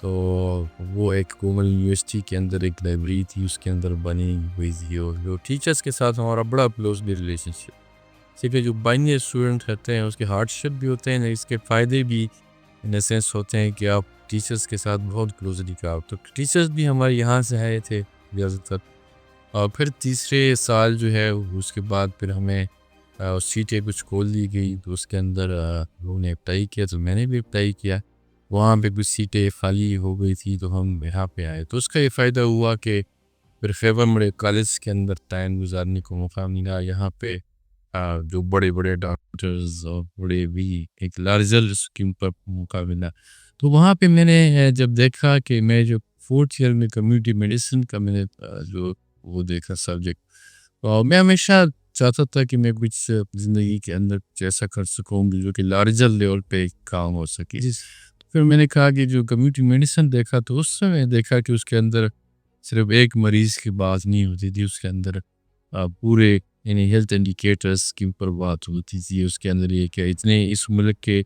تو وہ ایک گومل یونیورسٹی کے اندر ایک لائبریری تھی، اس کے اندر بنی ہوئی تھی، اور جو ٹیچرس کے ساتھ ہمارا بڑا کلوزلی ریلیشن شپ، صرف جو بائنری اسٹوڈنٹ رہتے ہیں اس کے ہارڈ شپ بھی ہوتے ہیں، اس کے فائدے بھی ان اے سینس ہوتے ہیں کہ آپ ٹیچرس کے ساتھ بہت کلوزلی کام، تو ٹیچرس بھی ہمارے یہاں سے آئے تھے زیادہ تر۔ اور پھر تیسرے سال جو ہے اس کے بعد پھر ہمیں سیٹیں کچھ کھول دی گئی، تو اس کے اندر لوگوں نے اپلائی کیا، تو میں نے بھی اپلائی کیا، وہاں پہ کچھ سیٹیں خالی ہو گئی تھی تو ہم یہاں پہ آئے، تو اس کا یہ فائدہ ہوا کہ پھر فیور میرے کالج کے اندر ٹائم گزارنے کو موقع ملا، یہاں پہ جو بڑے بڑے ڈاکٹرز اور بڑے بھی ایک لارجر اسکیم پر موقع ملا، تو وہاں پہ میں نے جب دیکھا کہ میں جو 4th ایئر میں کمیونٹی میڈیسن کا میں نے جو وہ دیکھا سبجیکٹ، تو میں ہمیشہ چاہتا تھا کہ میں کچھ زندگی کے اندر کچھ ایسا کر سکوں جو کہ لارجر لیول پہ کام ہو سکے، تو پھر میں نے کہا کہ جو کمیونٹی میڈیسن دیکھا تو اس سے میں دیکھا کہ اس کے اندر صرف ایک مریض کی بات نہیں ہوتی تھی، اس کے اندر پورے یعنی ہیلتھ انڈیکیٹرز کے اوپر بات ہوتی تھی، اس کے اندر یہ کہ اتنے اس ملک کے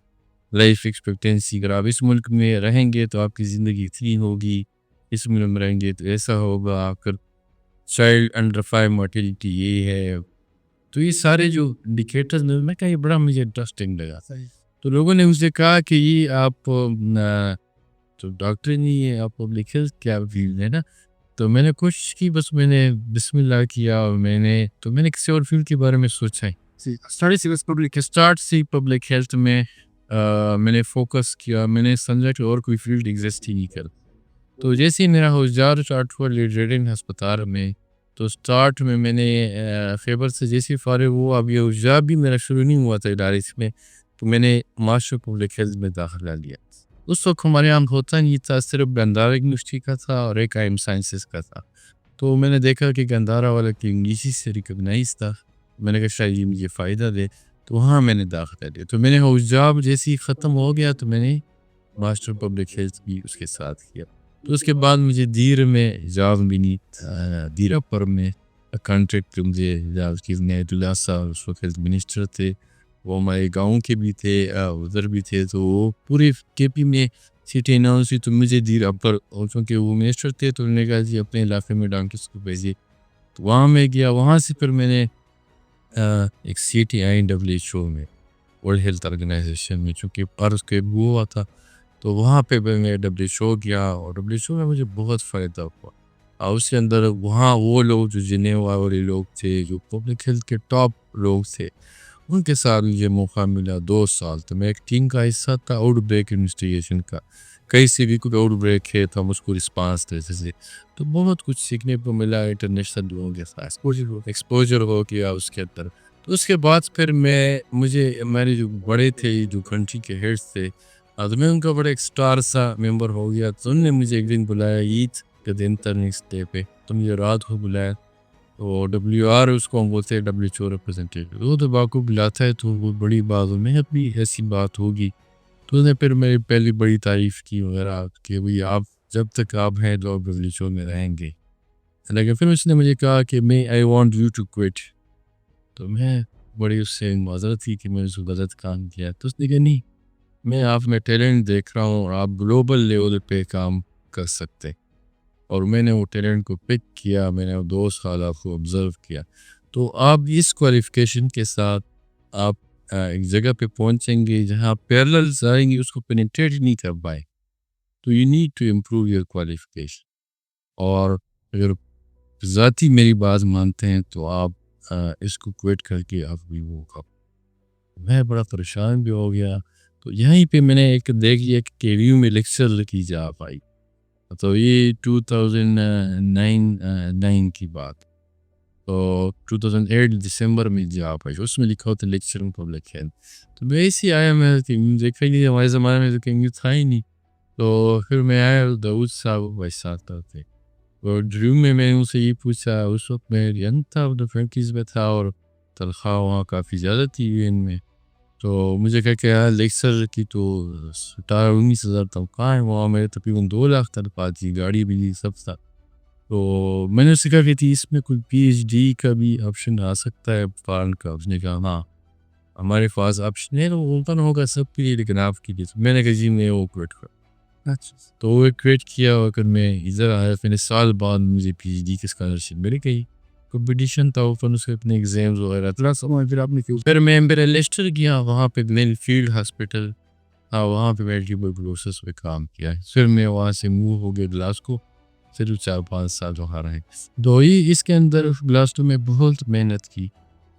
لائف ایکسپیکٹینسی، اگر آپ اس ملک میں رہیں گے تو آپ کی زندگی اتنی ہوگی، اس ملک میں رہیں گے تو ایسا ہوگا، آپ کر چائلڈ انڈر 5 مارٹیلٹی یہ ہے، تو یہ سارے جو انڈیکیٹرز میں کہا یہ بڑا مجھے انٹرسٹنگ لگا، تو لوگوں نے مجھے کہا کہ یہ آپ تو ڈاکٹر نہیں ہے، آپ پبلک ہیلتھ کیا فیلڈ ہے نا، تو میں نے کوشش کی، بس میں نے بسم اللہ کیا، اور میں نے کسی اور فیلڈ کے بارے میں سوچا ہی، اسٹارٹ سی پبلک ہیلتھ میں میں نے فوکس کیا، میں نے سمجھا کہ اور کوئی فیلڈ ایگزسٹ ہی نہیں کر، تو جیسے ہی میرا روزگار اسٹارٹ ہوا لیڈرین ہسپتال میں، تو اسٹارٹ میں نے فیبر سے جیسے فارغ ہوا، اب یہ روزگار بھی میرا شروع نہیں ہوا تھا ادارے میں، تو میں نے ماسٹر پبلک ہیلتھ میں داخلہ لیا۔ اس وقت ہمارے یہاں ہوتا نہیں تھا، صرف گندھارا یونیورسٹی کا تھا اور ایک آئی ایم سائنسز کا تھا، تو میں نے دیکھا کہ گندھارا والا کی انگلش سے ریکگنائز تھا، میں نے کہا شاید یہ مجھے فائدہ دے، تو وہاں میں نے داخلہ لیا، تو میں نے جاب جیسے ہی ختم ہو گیا تو میں نے ماسٹر پبلک ہیلتھ بھی اس کے ساتھ کیا، تو اس کے بعد مجھے دیر میں جاب ملی، دیر اپر میں کانٹریکٹ مجھے جاب کی، عبداللہ صاحب اس وقت ہیلتھ منسٹر تھے، وہ ہمارے گاؤں کے بھی تھے، ادھر بھی تھے، تو وہ پورے کے پی میں سیٹیں اناؤنس ہوئی، تو مجھے دیر اپر، اور چونکہ وہ منسٹر تھے تو انہوں نے کہا جی اپنے علاقے میں ڈاکٹرس کو بھیجیے، تو وہاں میں گیا، وہاں سے پھر میں نے ایک CTI WHO میں ورلڈ ہیلتھ آرگنائزیشن میں، چونکہ پارس کے ہوا تھا، تو وہاں پہ میں WHO گیا، اور WHO میں مجھے بہت فائدہ ہوا، اور اس کے اندر وہاں وہ لوگ جو جنیوا والے لوگ تھے، جو پبلک ہیلتھ کے ٹاپ لوگ تھے، ان کے ساتھ مجھے موقع ملا 2 سال، تو میں ایک ٹیم کا حصہ تھا آؤٹ بریک انویسٹیگیشن کا، کہیں سے بھی کوئی آؤٹ بریک ہے تو ہم اس کو رسپانس دیتے تھے، تو بہت کچھ سیکھنے کو ملا انٹرنیشنل لوگوں کے ساتھ، ایکسپوجر ہو گیا اس کے اندر، تو اس کے بعد پھر مجھے ہمارے جو بڑے تھے، جو کنٹری کے ہیڈس تھے، تو میں ان کا بڑا ایک اسٹار سا ممبر ہو گیا، تو انہوں نے مجھے ایک دن بلایا عید کے دن نیکسٹ ڈے پہ، تو مجھے رات کو بلایا، تو WR اس کو ہم بولتے ہیں WHO ریپرزینٹیٹیو، وہ تو آپ کو بلاتا ہے تو وہ بڑی بات ہو، میں اپنی ایسی بات ہوگی، تو انہیں پھر میری پہلی بڑی تعریف کی وغیرہ کہ بھئی آپ جب تک آپ ہیں لوگ WHO میں رہیں گے، لیکن پھر اس نے مجھے کہا کہ I want you to quit، تو میں بڑی اس سے معذرت تھی کہ میں اس کو غلط کام کیا، تو اس نے کہا نہیں، میں آپ میں ٹیلنٹ دیکھ رہا ہوں اور آپ گلوبل لیول پہ کام کر سکتے، اور میں نے وہ ٹیلنٹ کو پک کیا، میں نے 2 سال آپ کو آبزرو کیا، تو آپ اس کوالیفیکیشن کے ساتھ آپ ایک جگہ پہ پہنچیں گے جہاں پیرللز آئیں گی، اس کو پینیٹریٹ نہیں کر پائے، تو you need to improve your qualification, اور اگر ذاتی میری بات مانتے ہیں تو آپ اس کو کوئٹ کر کے آپ بھی وہ کر، میں بڑا پریشان بھی ہو گیا، تو یہیں پہ میں نے ایک دیکھ لیا کہ KVU میں لیکچر کی جا پائی، تو یہ 2009 کی بات، تو 2008 دسمبر میں جا پائی، اس میں لکھا ہوتا لیکچر ان پبلک ہیلتھ، تو میں ایسے آیا، میں دیکھا ہی نہیں، ہمارے زمانے میں تو کہیں تھا ہی نہیں، تو پھر میں آیا، داؤد صاحب بھائی ساتھ تھے، اور ڈریم میں نے ان سے یہ پوچھا، اس وقت میں ینگ تھا، 20 میں تھا، اور تنخواہ وہاں کافی زیادہ تھی ان میں، تو مجھے کہا کہ یار لیکچر کی تو 17-19 ہزار تنخواہ ہے، وہاں میرے تقریباً 2 لاکھ تنخواہ تھی، گاڑی بھی دی، سب تھا، تو میں نے اس سے کہا کہ اس میں کوئی PhD کا بھی آپشن آ سکتا ہے فارن کا، اس نے کہا ہاں ہمارے پاس آپشن ہے، وہ اوپن ہوگا سب کے لیے لیکن آپ کے لیے، میں نے کہا جی میں وہ کوئٹ کر، اچھا تو وہ کریٹ کیا اور پھر میں ادھر آیا. پھر سال بعد مجھے پی ایچ ڈی کی اسکالرشپ مل گئی. کمپٹیشن تھا اوپن اس کے اپنے ایگزامز وغیرہ تھا. پھر آپ نے پھر میں میرا لیسٹر گیا وہاں پہ مین فیلڈ ہاسپٹل. ہاں وہاں پہ میں ٹیوبرکلوسس پہ کام کیا. پھر میں وہاں سے موو ہو گیا گلاسکو. پھر 4-5 سال وہاں رہے. تو یہ اس کے اندر گلاسکو میں بہت محنت کی.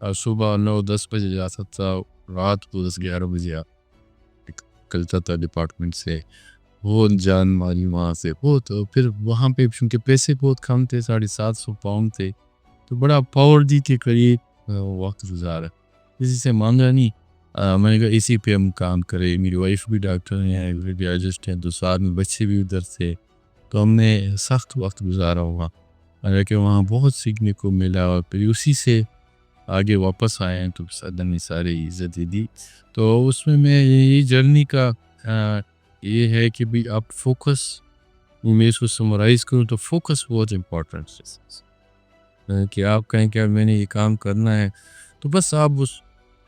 صبح 9-10 بجے جاتا تھا, رات کو 10-11 بجے نکلتا تھا ڈپارٹمنٹ سے. بہت جان ماری وہاں سے بہت. پھر وہاں پہ چونکہ پیسے بہت کم تھے, 750 پاؤنڈ تھے, تو بڑا پاورٹی کے قریب وقت گزارا. کسی سے مانگا نہیں. میں نے کہا اسی پہ ہم کام کرے. میری وائف بھی ڈاکٹر ہیں, ریڈیالوجسٹ ہیں, تو ساتھ میں بچے بھی ادھر تھے. تو ہم نے سخت وقت گزارا وہاں, حالانکہ وہاں بہت سیکھنے کو ملا. اور پھر اسی سے آگے واپس آئے ہیں تو صدر نے سارے عزت دی. تو اس میں یہ جرنی کا یہ ہے کہ بھی آپ فوکس, میں اس کو سمرائز کروں تو فوکس بہت امپورٹنٹ ہے. کہ آپ کہیں کہ میں نے یہ کام کرنا ہے تو بس آپ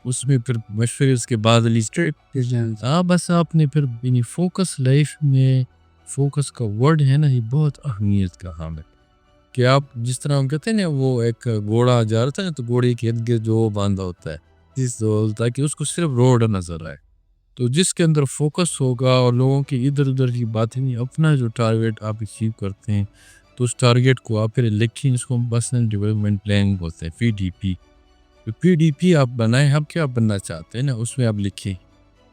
اس میں پھر مشورے اس کے بعد بس آپ نے پھر فوکس لائف میں فوکس کا ورڈ ہے نا, یہ بہت اہمیت کا حامل. کہ آپ جس طرح ہم کہتے ہیں نا, وہ ایک گھوڑا جا رہا تھا نا, تو گھوڑے کے ارد گرد جو باندھا ہوتا ہے تاکہ اس کو صرف روڈ نظر آئے. تو جس کے اندر فوکس ہوگا اور لوگوں کی ادھر ادھر کی باتیں نہیں, اپنا جو ٹارگیٹ آپ اچیو کرتے ہیں تو اس ٹارگیٹ کو آپ پھر لکھیں. اس کو پرسنل ڈیولپمنٹ پلان بولتے ہیں, PDP آپ بنائیں. آپ کیا بننا چاہتے ہیں نا, اس میں آپ لکھیں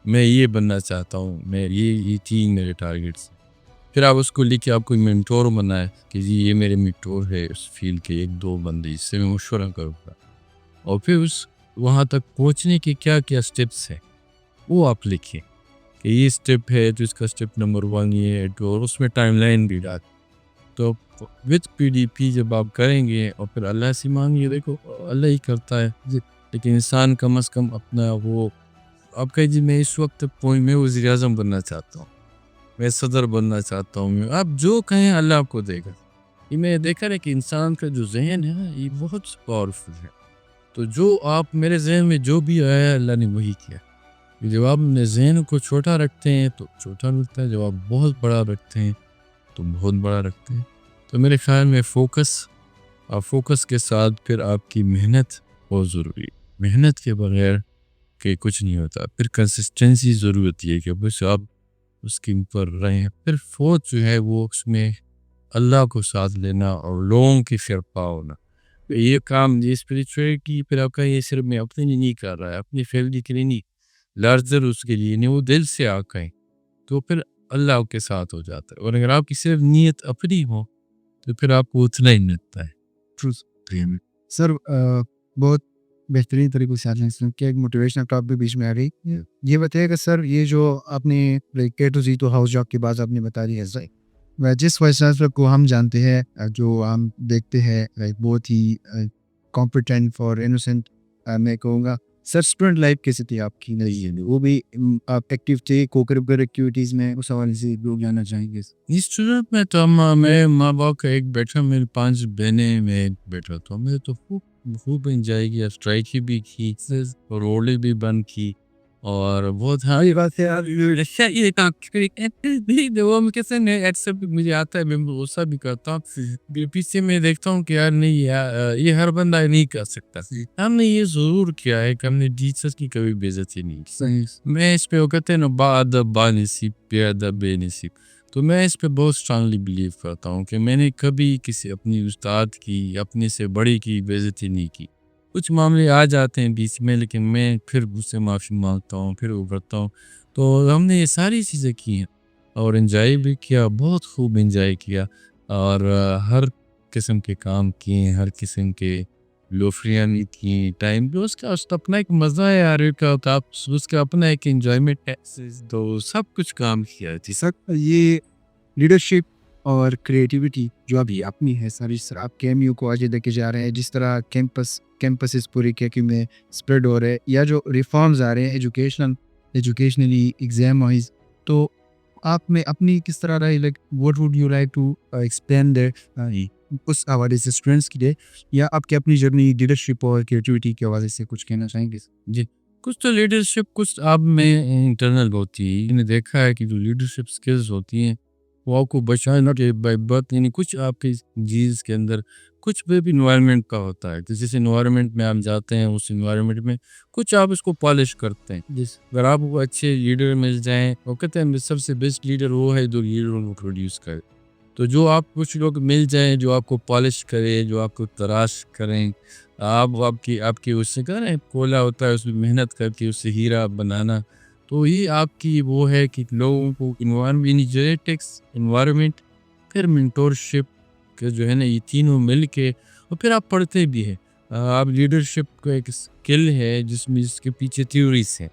میں یہ بننا چاہتا ہوں, میں یہ تین میرے ٹارگیٹس. پھر آپ اس کو لکھ کے آپ کوئی مینٹور بنائیں کہ جی یہ میرے مینٹور ہے اس فیلڈ کے 1-2 بندے, اس سے میں مشورہ کروں گا. اور پھر وہاں تک پہنچنے کے کیا کیا سٹیپس ہیں وہ آپ لکھیں کہ یہ سٹیپ ہے تو اس کا سٹیپ نمبر 1 یہ ہے, اور اس میں ٹائم لائن بھی ڈال. تو وتھ PDP جب آپ کریں گے اور پھر اللہ سے مانگیے, دیکھو اللہ ہی کرتا ہے, لیکن انسان کم از کم اپنا وہ آپ کہیں جی میں اس وقت میں وزیر اعظم بننا چاہتا ہوں, میں صدر بننا چاہتا ہوں, آپ جو کہیں اللہ آپ کو دے گا. یہ میں دیکھا ہے کہ انسان کا جو ذہن ہے نا یہ بہت پاورفل ہے. تو جو آپ میرے ذہن میں جو بھی آیا اللہ نے وہی کیا. جب آپ اپنے ذہن کو چھوٹا رکھتے ہیں تو چھوٹا ملتا ہے, جب آپ بہت بڑا رکھتے ہیں تو بہت بڑا رکھتے ہیں. تو میرے خیال میں فوکس کے ساتھ پھر آپ کی محنت بہت ضروری. محنت کے بغیر کہ کچھ نہیں ہوتا. پھر کنسسٹنسی ضرورت ہے کہ بس آپ اس کے اوپر رہیں. پھر فورتھ جو ہے وہ اس میں اللہ کو ساتھ لینا اور لوگوں کی فرقہ ہونا. یہ کام یہ اسپریچولیٹی پھر آپ کا یہ صرف میں اپنے لیے نہیں کر رہا ہے, اپنی فیملی کے لیے نہیں, لارجر اس کے لیے نہیں, وہ دل سے آ کہیں تو پھر اللہ کے ساتھ ہو جاتا ہے. اور اگر آپ کی صرف نیت اپنی ہو تو پھر آپ کو اتنا ہی ملتا ہے. سر بہت بہترین طریقے سے آپ نے کیا, ایک موٹیویشنل ٹاپ بھی بیچ میں آ گئی. یہ بتائیے کہ سر یہ جو آپ نے K2Z to ہاؤس جاب کی بات آپ نے بتا دی ہے, جس وائس چانسلر کو ہم جانتے ہیں, جو ہم دیکھتے ہیں بہت ہی کمپیٹنٹ فار انوسینٹ, میں کہوں گا سر اسٹوڈنٹ لائف کیسی تھی آپ کی؟ نہیں وہ بھی آپ ایکٹیو تھے کو کریکولر ایکٹیویٹیز میں, اس حوالے سے لوگ جاننا چاہیں گے. اسٹوڈنٹ میں تو میں ماں باپ کا ایک بیٹا, میرے 5 بہنیں, میں ایک بیٹا تھا. میں تو خوب انجوائے کیا, اسٹرائکی بھی کی, روڈیں بھی بند کی, اور بہت ہاری بات ہے مجھے آتا ہے, میں غصہ بھی کرتا ہوں. پیچھے میں دیکھتا ہوں کہ یار نہیں یار یہ ہر بندہ نہیں کر سکتا. ہم نے یہ ضرور کیا ہے کہ ہم نے ٹیچرس کی کبھی بے عزتی نہیں کی. میں اس پہ وہ کہتے ہیں نا با ادب با نصیب بے ادب بے نصیب, تو میں اس پہ بہت اسٹرانگلی بلیو کرتا ہوں کہ میں نے کبھی کسی اپنی استاد کی اپنے سے بڑی کی بے عزتی نہیں کی. کچھ معاملے آ جاتے ہیں بیچ میں, لیکن میں پھر اس سے معافی مانگتا ہوں, پھر ابھرتا ہوں. تو ہم نے یہ ساری چیزیں کی ہیں اور انجوائے بھی کیا, بہت خوب انجوائے کیا, اور ہر قسم کے کام کیے, ہر قسم کے لوفریاں بھی کی. ٹائم بھی اس کا اپنا ایک مزہ ہے یار, اس کا اپنا ایک انجوائمنٹ ہے. تو سب کچھ کام کیا تھی. سر یہ لیڈرشپ اور کریٹیوٹی جو ابھی اپنی ہے سر, اس طرح آپ KMU کو آگے لے کے جا رہے ہیں, جس طرح کیمپسز پوری KMU میں اسپریڈ ہو رہے ہیں, یا جو ریفارمز آ رہے ہیں ایجوکیشنلی ایگزام وائز, تو آپ میں اپنی کس طرح رہی, like what would you like to explain that اس حوالے سے اسٹوڈنٹس کے لیے, یا آپ کی اپنی جرنی لیڈرشپ اور کریٹیوٹی کے حوالے سے کچھ کہنا چاہیں گے؟ جی کچھ تو لیڈرشپ کچھ آپ میں انٹرنل ہوتی ہے. میں نے دیکھا ہے کہ جو لیڈرشپ اسکلز ہوتی ہیں وہ آپ کو بچانا بائی برتھ، یعنی کچھ آپ کے جینز کے اندر کچھ بھی انوائرمنٹ کا ہوتا ہے. تو جس انوائرمنٹ میں آپ جاتے ہیں اس انوائرمنٹ میں کچھ آپ اس کو پالش کرتے ہیں. اگر آپ کو اچھے لیڈر مل جائیں، وہ کہتے ہیں سب سے بیسٹ لیڈر وہ ہے جو لیڈر کو پروڈیوس کرے. تو جو آپ کچھ لوگ مل جائیں جو آپ کو پالش کرے، جو آپ کو تراش کریں، آپ کی اس سے کریں کولا ہوتا ہے اس میں محنت کر کے اس سے ہیرا بنانا. تو یہ آپ کی وہ ہے کہ لوگوں کو جینیٹکس، انوائرمنٹ، پھر مینٹورشپ کے جو ہے نا، یہ تینوں مل کے اور پھر آپ پڑھتے بھی ہیں. آپ لیڈرشپ کا ایک اسکل ہے جس کے پیچھے تھیوریز ہیں.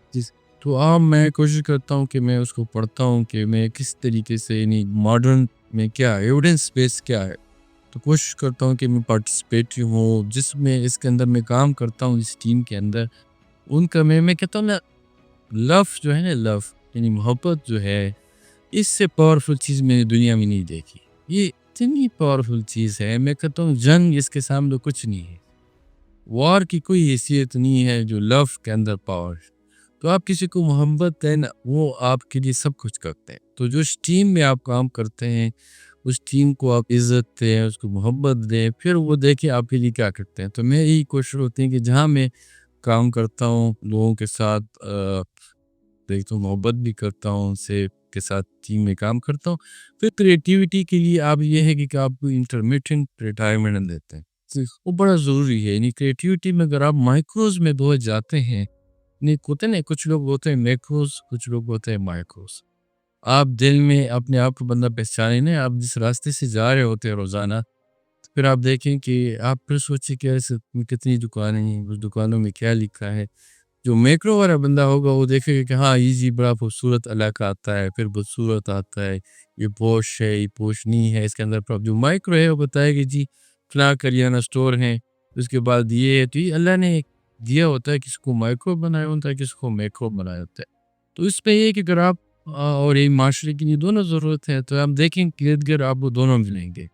تو میں کوشش کرتا ہوں کہ میں اس کو پڑھتا ہوں کہ میں کس طریقے سے، یعنی ماڈرن میں کیا ایویڈنس بیس کیا ہے. تو کوشش کرتا ہوں کہ میں پارٹیسپیٹری ہوں جس میں اس کے اندر میں کام کرتا ہوں اس ٹیم کے اندر. ان کا میں کہتا ہوں نا، لو جو ہے نا، لو یعنی محبت جو ہے، اس سے پاورفل چیز میں نے دنیا میں نہیں دیکھی. یہ اتنی پاورفل چیز ہے. میں کہتا ہوں جنگ اس کے سامنے کچھ نہیں ہے. وار کی کوئی حیثیت نہیں ہے جو لو کے اندر پاور. تو آپ کسی کو محبت دیں نا، وہ آپ کے لیے سب کچھ کرتے ہیں. تو جو اس ٹیم میں آپ کام کرتے ہیں اس ٹیم کو آپ عزت دیں، اس کو محبت دیں، پھر وہ دیکھیں آپ کے لیے کیا کرتے ہیں. تو میں یہی کوشش ہوتی ہے کہ جہاں میں کام کرتا ہوں لوگوں کے ساتھ دیکھتا ہوں، محبت بھی کرتا ہوں، ان سے کے ساتھ ٹیم میں کام کرتا ہوں. پھر کریٹیوٹی کے لیے آپ یہ ہے کہ آپ کو انٹرمیٹنٹ ریٹائرمنٹ دیتے ہیں. وہ بڑا ضروری ہے. یعنی کریٹیوٹی میں اگر آپ مائکروز میں بہت جاتے ہیں، نہیں ہوتے نا، کچھ لوگ ہوتے ہیں میکروز، کچھ لوگ ہوتے ہیں مائکروز. آپ دل میں اپنے آپ کو بندہ پہچانے نا، آپ جس راستے سے جا رہے ہوتے ہیں روزانہ، پھر آپ دیکھیں کہ آپ پھر سوچیں کہ ایسے کتنی دکانیں ہیں، اس دکانوں میں کیا لکھا ہے. جو میکرو والا بندہ ہوگا وہ دیکھے گا کہ ہاں یہ جی بڑا خوبصورت علاقہ آتا ہے، پھر بدصورت آتا ہے، یہ پوش ہے، یہ پوش نہیں ہے، اس کے اندر جو مائکرو ہے وہ بتائے کہ جی فلاں کریانہ سٹور ہیں، اس کے بعد یہ ہے. تو یہ اللہ نے دیا ہوتا ہے، کسی کو مائکرو بنایا ہوتا ہے، کسی کو میکرو بنایا ہوتا ہے. تو اس پہ یہ کہ اگر آپ اور یہ معاشرے کے لیے دونوں ضرورت ہے، تو آپ دیکھیں کہ ارد گرد آپ کو دونوں ملیں گے.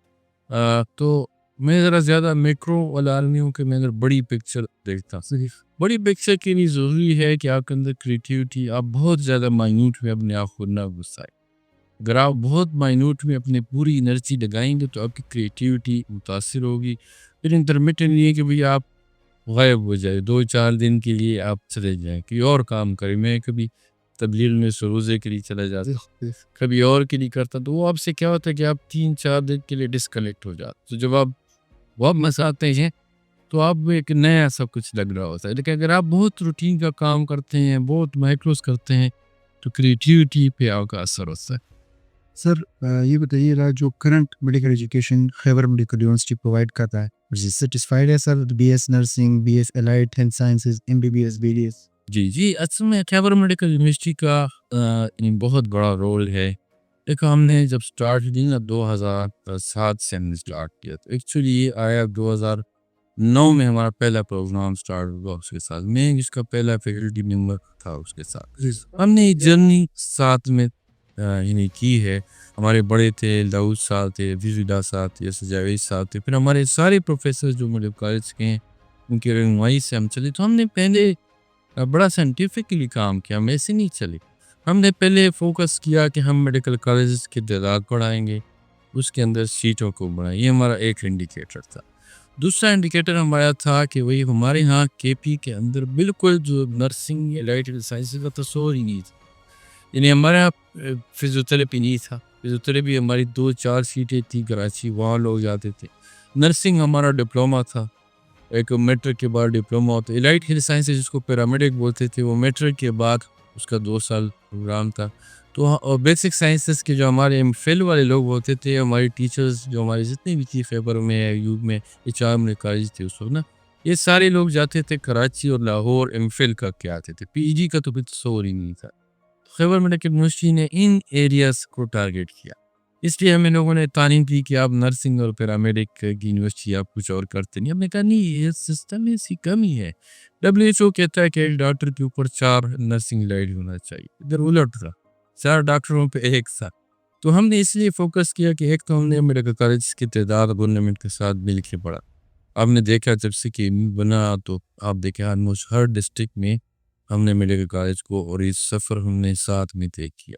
تو میں ذرا زیادہ میکرو والا آدمی ہوں کہ میں اگر بڑی پکچر دیکھتا ہوں. بڑی پکچر کے لیے ضروری ہے کہ آپ کے اندر کریٹیوٹی، آپ بہت زیادہ مائنوٹ میں اپنے آپ کو نہ گھسائیں. اگر آپ بہت مائنوٹ میں اپنے پوری انرجی لگائیں گے تو آپ کی کریٹیوٹی متاثر ہوگی. پھر انٹرمیٹنٹ نہیں ہے کہ بھئی آپ غائب ہو جائے، 2-4 دن کے لیے آپ چلے جائیں، کوئی اور کام کریں. میں کبھی تبلیغ میں سروزے کے لیے چلا جاتا ہوں، کبھی اور کے لیے کرتا. تو وہ آپ سے کیا ہوتا ہے کہ آپ 3-4 دن کے لیے ڈسکنیکٹ ہو جاتے. تو جب آپ واپس آتے ہیں تو آپ کو ایک نیا سب کچھ لگ رہا ہوتا ہے. لیکن اگر آپ بہت روٹین کا کام کرتے ہیں، بہت مائکروز کرتے ہیں، تو کریٹیوٹی پہ آپ کا اثر ہوتا ہے. سر یہ بتائیے گا، جو current medical education Khyber medical university provide کرتا ہے، سیٹسفائیڈ ہے sir? B S nursing, B S allied health sciences, M B B S, B D S. جی اصل میں خیبر میڈیکل یونیورسٹی کا بہت بڑا رول ہے. دیکھو ہم نے جب سٹارٹ کی نا 2007 سے ہم نے سٹارٹ کیا. تو ایکچولی یہ آیا 2009 میں ہمارا پہلا پروگرام سٹارٹ ہوا. اس کے ساتھ میں اس کا پہلا فیکلٹی ممبر تھا. اس کے ساتھ ہم نے یہ جرنی ساتھ میں یعنی کی ہے. ہمارے بڑے تھے، داؤد صاحب تھے، وزیدہ صاحب تھے، سجاوید صاحب تھے، پھر ہمارے سارے پروفیسر جو میرے کالج کے ہیں ان کی رہنمائی سے ہم چلے. تو ہم نے پہلے بڑا سائنٹیفکلی کام کیا، ہم ایسے نہیں چلے. ہم نے پہلے فوکس کیا کہ ہم میڈیکل کالجز کی تعداد بڑھائیں گے، اس کے اندر سیٹوں کو بڑھائیں. یہ ہمارا ایک انڈیکیٹر تھا. دوسرا انڈیکیٹر ہمارا تھا کہ وہی ہمارے ہاں کے پی کے اندر بالکل جو نرسنگ الائڈ سائنسز کا تصور ہی نہیں تھا. یعنی ہمارے یہاں فزیوتھراپی نہیں تھا. فزیوتھراپی ہماری 2-4 سیٹیں تھی کراچی، وہاں لوگ جاتے تھے. نرسنگ ہمارا ڈپلوما تھا، ایک میٹرک کے بعد ڈپلوما ہوتا. الائڈ ہیلتھ سائنسز جس کو پیرامیڈک بولتے تھے، وہ میٹرک کے بعد اس کا 2 سال پروگرام تھا. تو بیسک سائنسز کے جو ہمارے ایم فل والے لوگ ہوتے تھے، ہماری ٹیچرز جو ہمارے جتنے بھی تھی خیبر میں، ایوب میں، HR میں کالج تھے اس وقت نا، یہ سارے لوگ جاتے تھے کراچی اور لاہور ایم فل کر کے آتے تھے. PG کا تو پھر تصور ہی نہیں تھا. خیبر میڈیکل یونیورسٹی نے ان ایریاز کو ٹارگیٹ کیا. اس لیے ہمیں لوگوں نے تعلیم کی کہ آپ نرسنگ اور پیرامیڈک کی یونیورسٹی آپ کچھ اور کرتے نہیں. ہم نے کہا نہیں، یہ سسٹم میں ایسی کمی ہے. WHO کہتا ہے کہ ایک ڈاکٹر کے اوپر 4 نرسنگ لائٹ ہونا چاہیے. ادھر الٹ تھا، 4 ڈاکٹروں پہ ایک ساتھ. تو ہم نے اس لیے فوکس کیا کہ ایک تو ہم نے میڈیکل کالج کی تعداد گورنمنٹ کے ساتھ مل کے بڑھا. آپ نے دیکھا جب سے کہ بنا تو آپ دیکھیں آلموسٹ ہر ڈسٹرکٹ میں ہم نے میڈیکل کالج کو، اور یہ سفر ہم نے ساتھ میں طے کیا.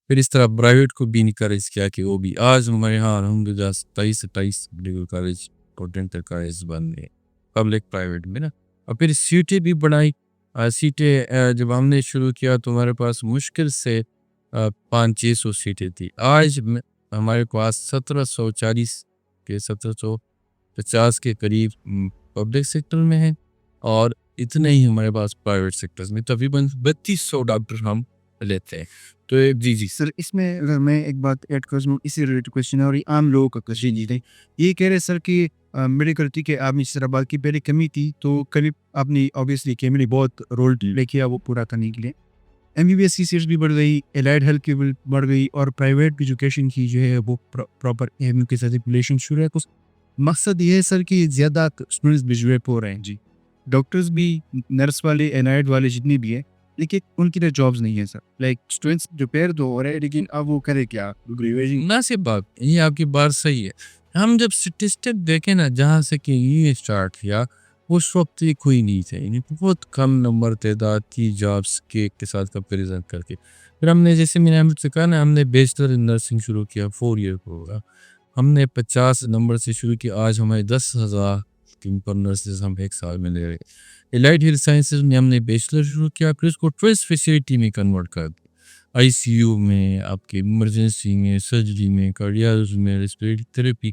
پھر اس طرح پرائیویٹ کو بھی انکریج کیا کہ وہ بھی آج ہمارے یہاں الحمدللہ 27 میڈیکل کالج اور ڈینٹل کالج بن گئے پبلک پرائیویٹ میں نا. اور پھر سیٹیں بھی بڑھائی. سیٹیں جب ہم نے شروع کیا تو ہمارے پاس مشکل سے 500-600 سیٹیں تھی. آج ہمارے پاس 1740 کے 1750 کے قریب پبلک سیکٹر میں ہیں، اور اتنے ہی ہمارے پاس پرائیویٹ سیکٹرز میں تقریباً 3200 ڈاکٹر ہم لیتے ہیں. تو جی سر اس میں اگر میں ایک بات ایڈ کر دوں، اسی ریلیٹڈ کوشچن ہے اور یہ عام لوگوں کا کوشچن جی یہ کہہ رہے سر کہ میڈیکل ٹھیک ہے، آپ نے جس طرح بات کی پہلے کمی تھی تو قریب آپ نے اوبیسلی کیمری بہت رول پلے کیا وہ پورا کرنے کے لیے. ایم بی بی ایس کی سیٹس بھی بڑھ گئی، الائڈ ہیلتھ کی بھی بڑھ گئی، اور پرائیویٹ ایجوکیشن کی جو ہے وہ پراپر ایم کے ساتھ ریگولیشن شروع ہے. مقصد یہ ہے سر کہ زیادہ اسٹوڈنٹس گریجویٹ ہو رہے ہیں جی، ڈاکٹرز بھی، نرس والے، الائڈ والے جتنے بھی ہیں، لیکن ان کی جابس نہیں ہے سر. لائک اسٹوڈنٹس پریپیئر تو ہو رہے ہیں لیکن اب وہ کرے کیا؟ مناسب بات، یہ آپ کی بات صحیح ہے. ہم جب سٹیسٹک دیکھیں نا جہاں سے کہ یہ اسٹارٹ کیا اس وقت یہ کوئی نہیں تھے، یعنی بہت کم نمبر تعداد کی جابس کے ساتھ کمپیریزن کر کے. پھر ہم نے جیسے میں نے سے کہا نا، ہم نے بیچلر ان نرسنگ شروع کیا 4 ایئر کو ہوگا. ہم نے 50 نمبر سے شروع کیا، آج ہمارے 10,000 پر نرسز ہم ایک سال میں لے رہے. الائڈ ہیلتھ سائنسز میں ہم نے بیچلر شروع کیا، پھر اس کو ٹویلتھ فیسلٹی میں کنورٹ کر دیا. آئی سی یو میں، آپ کے ایمرجنسی میں، سرجری میں، کارڈیالوجی میں، ریسپیریٹری تھراپی،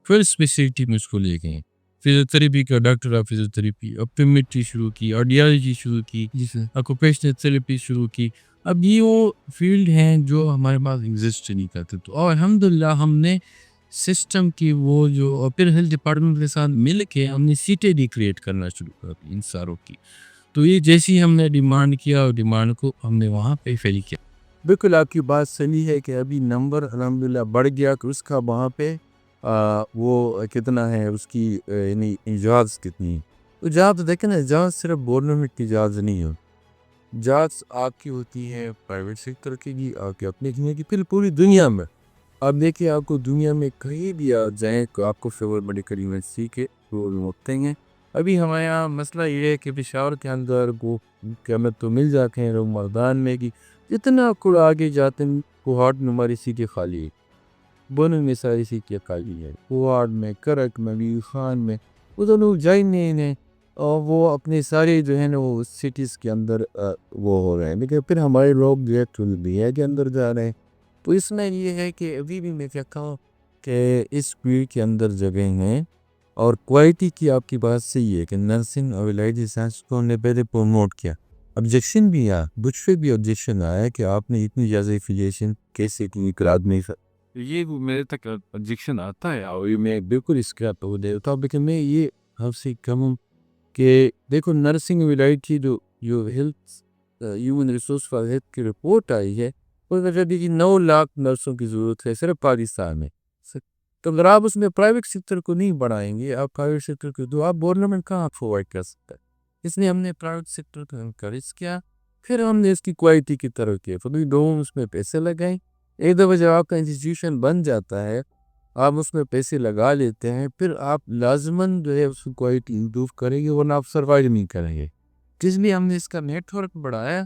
12 فیسلٹی میں اس کو لے گئے. فزیوتھراپی کا ڈاکٹر آف فزیوتھراپی، آپٹومیٹری شروع کی، آرڈیالوجی شروع کی، آکوپیشنل تھراپی شروع کی. اب یہ وہ فیلڈ ہیں جو ہمارے پاس ایگزسٹ نہیں کرتے. تو اور الحمدللہ ہم نے سسٹم کی وہ جو پھر ہیلتھ ڈپارٹمنٹ کے ساتھ مل کے ہم نے سیٹیں بھی کریٹ کرنا شروع کر دی ان ساروں کی. تو یہ جیسی ہم نے ڈیمانڈ کیا اور ڈیمانڈ کو ہم نے وہاں پہ فیل کیا. بالکل آپ کی بات صحیح ہے کہ ابھی نمبر الحمدللہ بڑھ گیا کہ اس کا وہاں پہ وہ کتنا ہے، اس کی یعنی جابس کتنی. تو جابس دیکھیں نا، جابس صرف گورنمنٹ کی جابس نہیں ہو، جابس آپ کی ہوتی ہے پرائیویٹ سیکٹر کی بھی، آپ کے اپنے کی، پھر پوری دنیا میں. آپ دیکھیں آپ کو دنیا میں کہیں بھی آپ جائیں تو آپ کو فیور میڈیکل یونیورسٹی کے رول ہوتے ہیں. ابھی ہمارے یہاں مسئلہ یہ ہے کہ پشاور کے اندر وہ قیمت تو مل جاتے ہیں لوگ مردان میں کی، جتنا کو آگے جاتے ہیں کوہاٹ میں ہماری سیٹیں خالی ہے، بونو میں ساری سیٹیں خالی ہے، کوہاٹ میں، کرک میں، بھی خان میں، ادھر لوگ جائیں نہیں، اور وہ اپنے سارے جو ہے نا وہ سٹیز کے اندر وہ ہو رہے ہیں. لیکن پھر ہمارے لوگ جو ہے ٹول کے اندر جا رہے ہیں. تو اس میں یہ ہے کہ ابھی بھی میں کہتا ہوں کہ اس فیلڈ کے اندر جگہ ہیں، اور کوالٹی کی آپ کی بات صحیح ہے کہ نرسنگ اور الائڈ سائنس کو ہم نے پہلے پروموٹ کیا. آبجیکشن بھی آیا، مجھ سے بھی آبجیکشن آیا کہ آپ نے اتنی زیادہ ایفیلیشن کیسے کی کراد نہیں سکتے. یہ میرے تک آبجیکشن آتا ہے اور میں بالکل اس کا تو دیتا ہوں. لیکن میں یہ آپ سے کہوں کہ دیکھو نرسنگ اور الائڈ کی جو health human resource for health کی رپورٹ آئی ہے، وہ وجہ دی کہ 9 لاکھ نرسوں کی ضرورت ہے صرف پاکستان میں. تو اگر آپ اس میں پرائیویٹ سیکٹر کو نہیں بڑھائیں گے، آپ پرائیویٹ سیکٹر کو تو آپ گورنمنٹ کہاں پرووائڈ کر سکتے ہیں. اس لیے ہم نے پرائیویٹ سیکٹر کو انکریج کیا، پھر ہم نے اس کی کوالٹی کی طرف کیا، پھر دونوں اس میں پیسے لگائیں. ایک دفعہ جب آپ کا انسٹیٹیوشن بن جاتا ہے، آپ اس میں پیسے لگا لیتے ہیں، پھر آپ لازماً جو ہے اس کی کوالٹی امپروو کریں گے، ورنہ آپ سروائیو نہیں کریں گے. اس لیے ہم نے اس کا نیٹ ورک بڑھایا،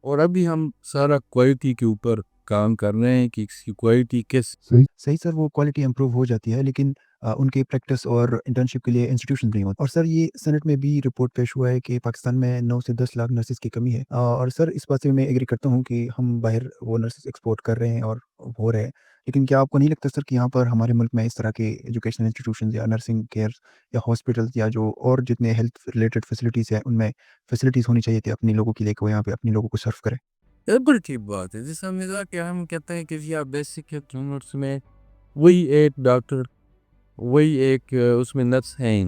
اور ابھی ہم سارا کوالٹی کے اوپر کام کر رہے ہیں کہ اس کی کوالٹی کس صحیح سر، وہ کوالٹی امپروو ہو جاتی ہے، لیکن ان کے پریکٹس اور انٹرنشپ کے لیے انسٹیٹیوشن نہیں ہوتے. اور سر یہ سینٹ میں بھی رپورٹ پیش ہوا ہے کہ پاکستان میں 9 سے 10 لاکھ نرسز کی کمی ہے. اور سر اس بات سے میں ایگری کرتا ہوں کہ ہم باہر وہ نرسز ایکسپورٹ کر رہے ہیں اور ہو رہے ہیں، لیکن کیا آپ کو نہیں لگتا سر کہ یہاں پر ہمارے ملک میں اس طرح کے ایجوکیشنل انسٹیٹیوشنز یا نرسنگ کیئر یا ہاسپٹلز یا جو اور جتنے ہیلتھ ریلیٹڈ فیسلٹیز ہیں ان میں فیسلٹیز ہونی چاہیے تھی اپنے لوگوں کے لیے کہ وہ یہاں پہ اپنے لوگوں کو سرو کریں؟ بالکل ٹھیک بات ہے. جیسا مثال کہ ہم کہتے ہیں کہ آپ بیسک ہیلتھ یونٹس میں وہی ایک ڈاکٹر، وہی ایک اس میں نرس ہیں،